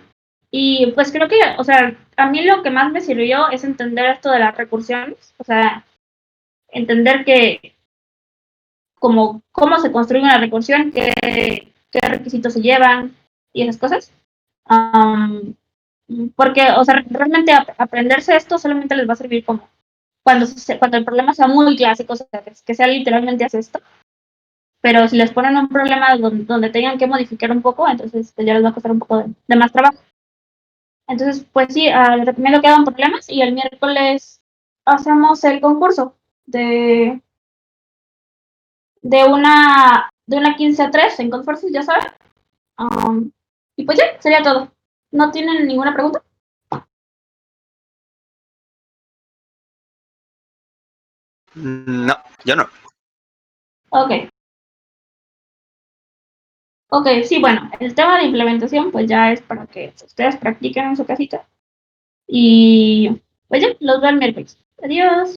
Y pues creo que, o sea, a mí lo que más me sirvió es entender esto de las recursiones, o sea, entender que cómo se construye una recursión, qué requisitos se llevan y esas cosas. Porque, o sea, realmente aprenderse esto solamente les va a servir como cuando el problema sea muy clásico, o sea, que sea literalmente hace esto. Pero si les ponen un problema donde tengan que modificar un poco, entonces pues ya les va a costar un poco de más trabajo. Entonces, pues sí, les recomiendo que hagan problemas y el miércoles hacemos el concurso de una 15 a 3 en Conforces, ya saben. Y pues ya, sería todo. ¿No tienen ninguna pregunta? No, yo no. Ok. Ok, sí, bueno, el tema de implementación pues ya es para que ustedes practiquen en su casita. Y pues ya, los veo el miércoles. Adiós.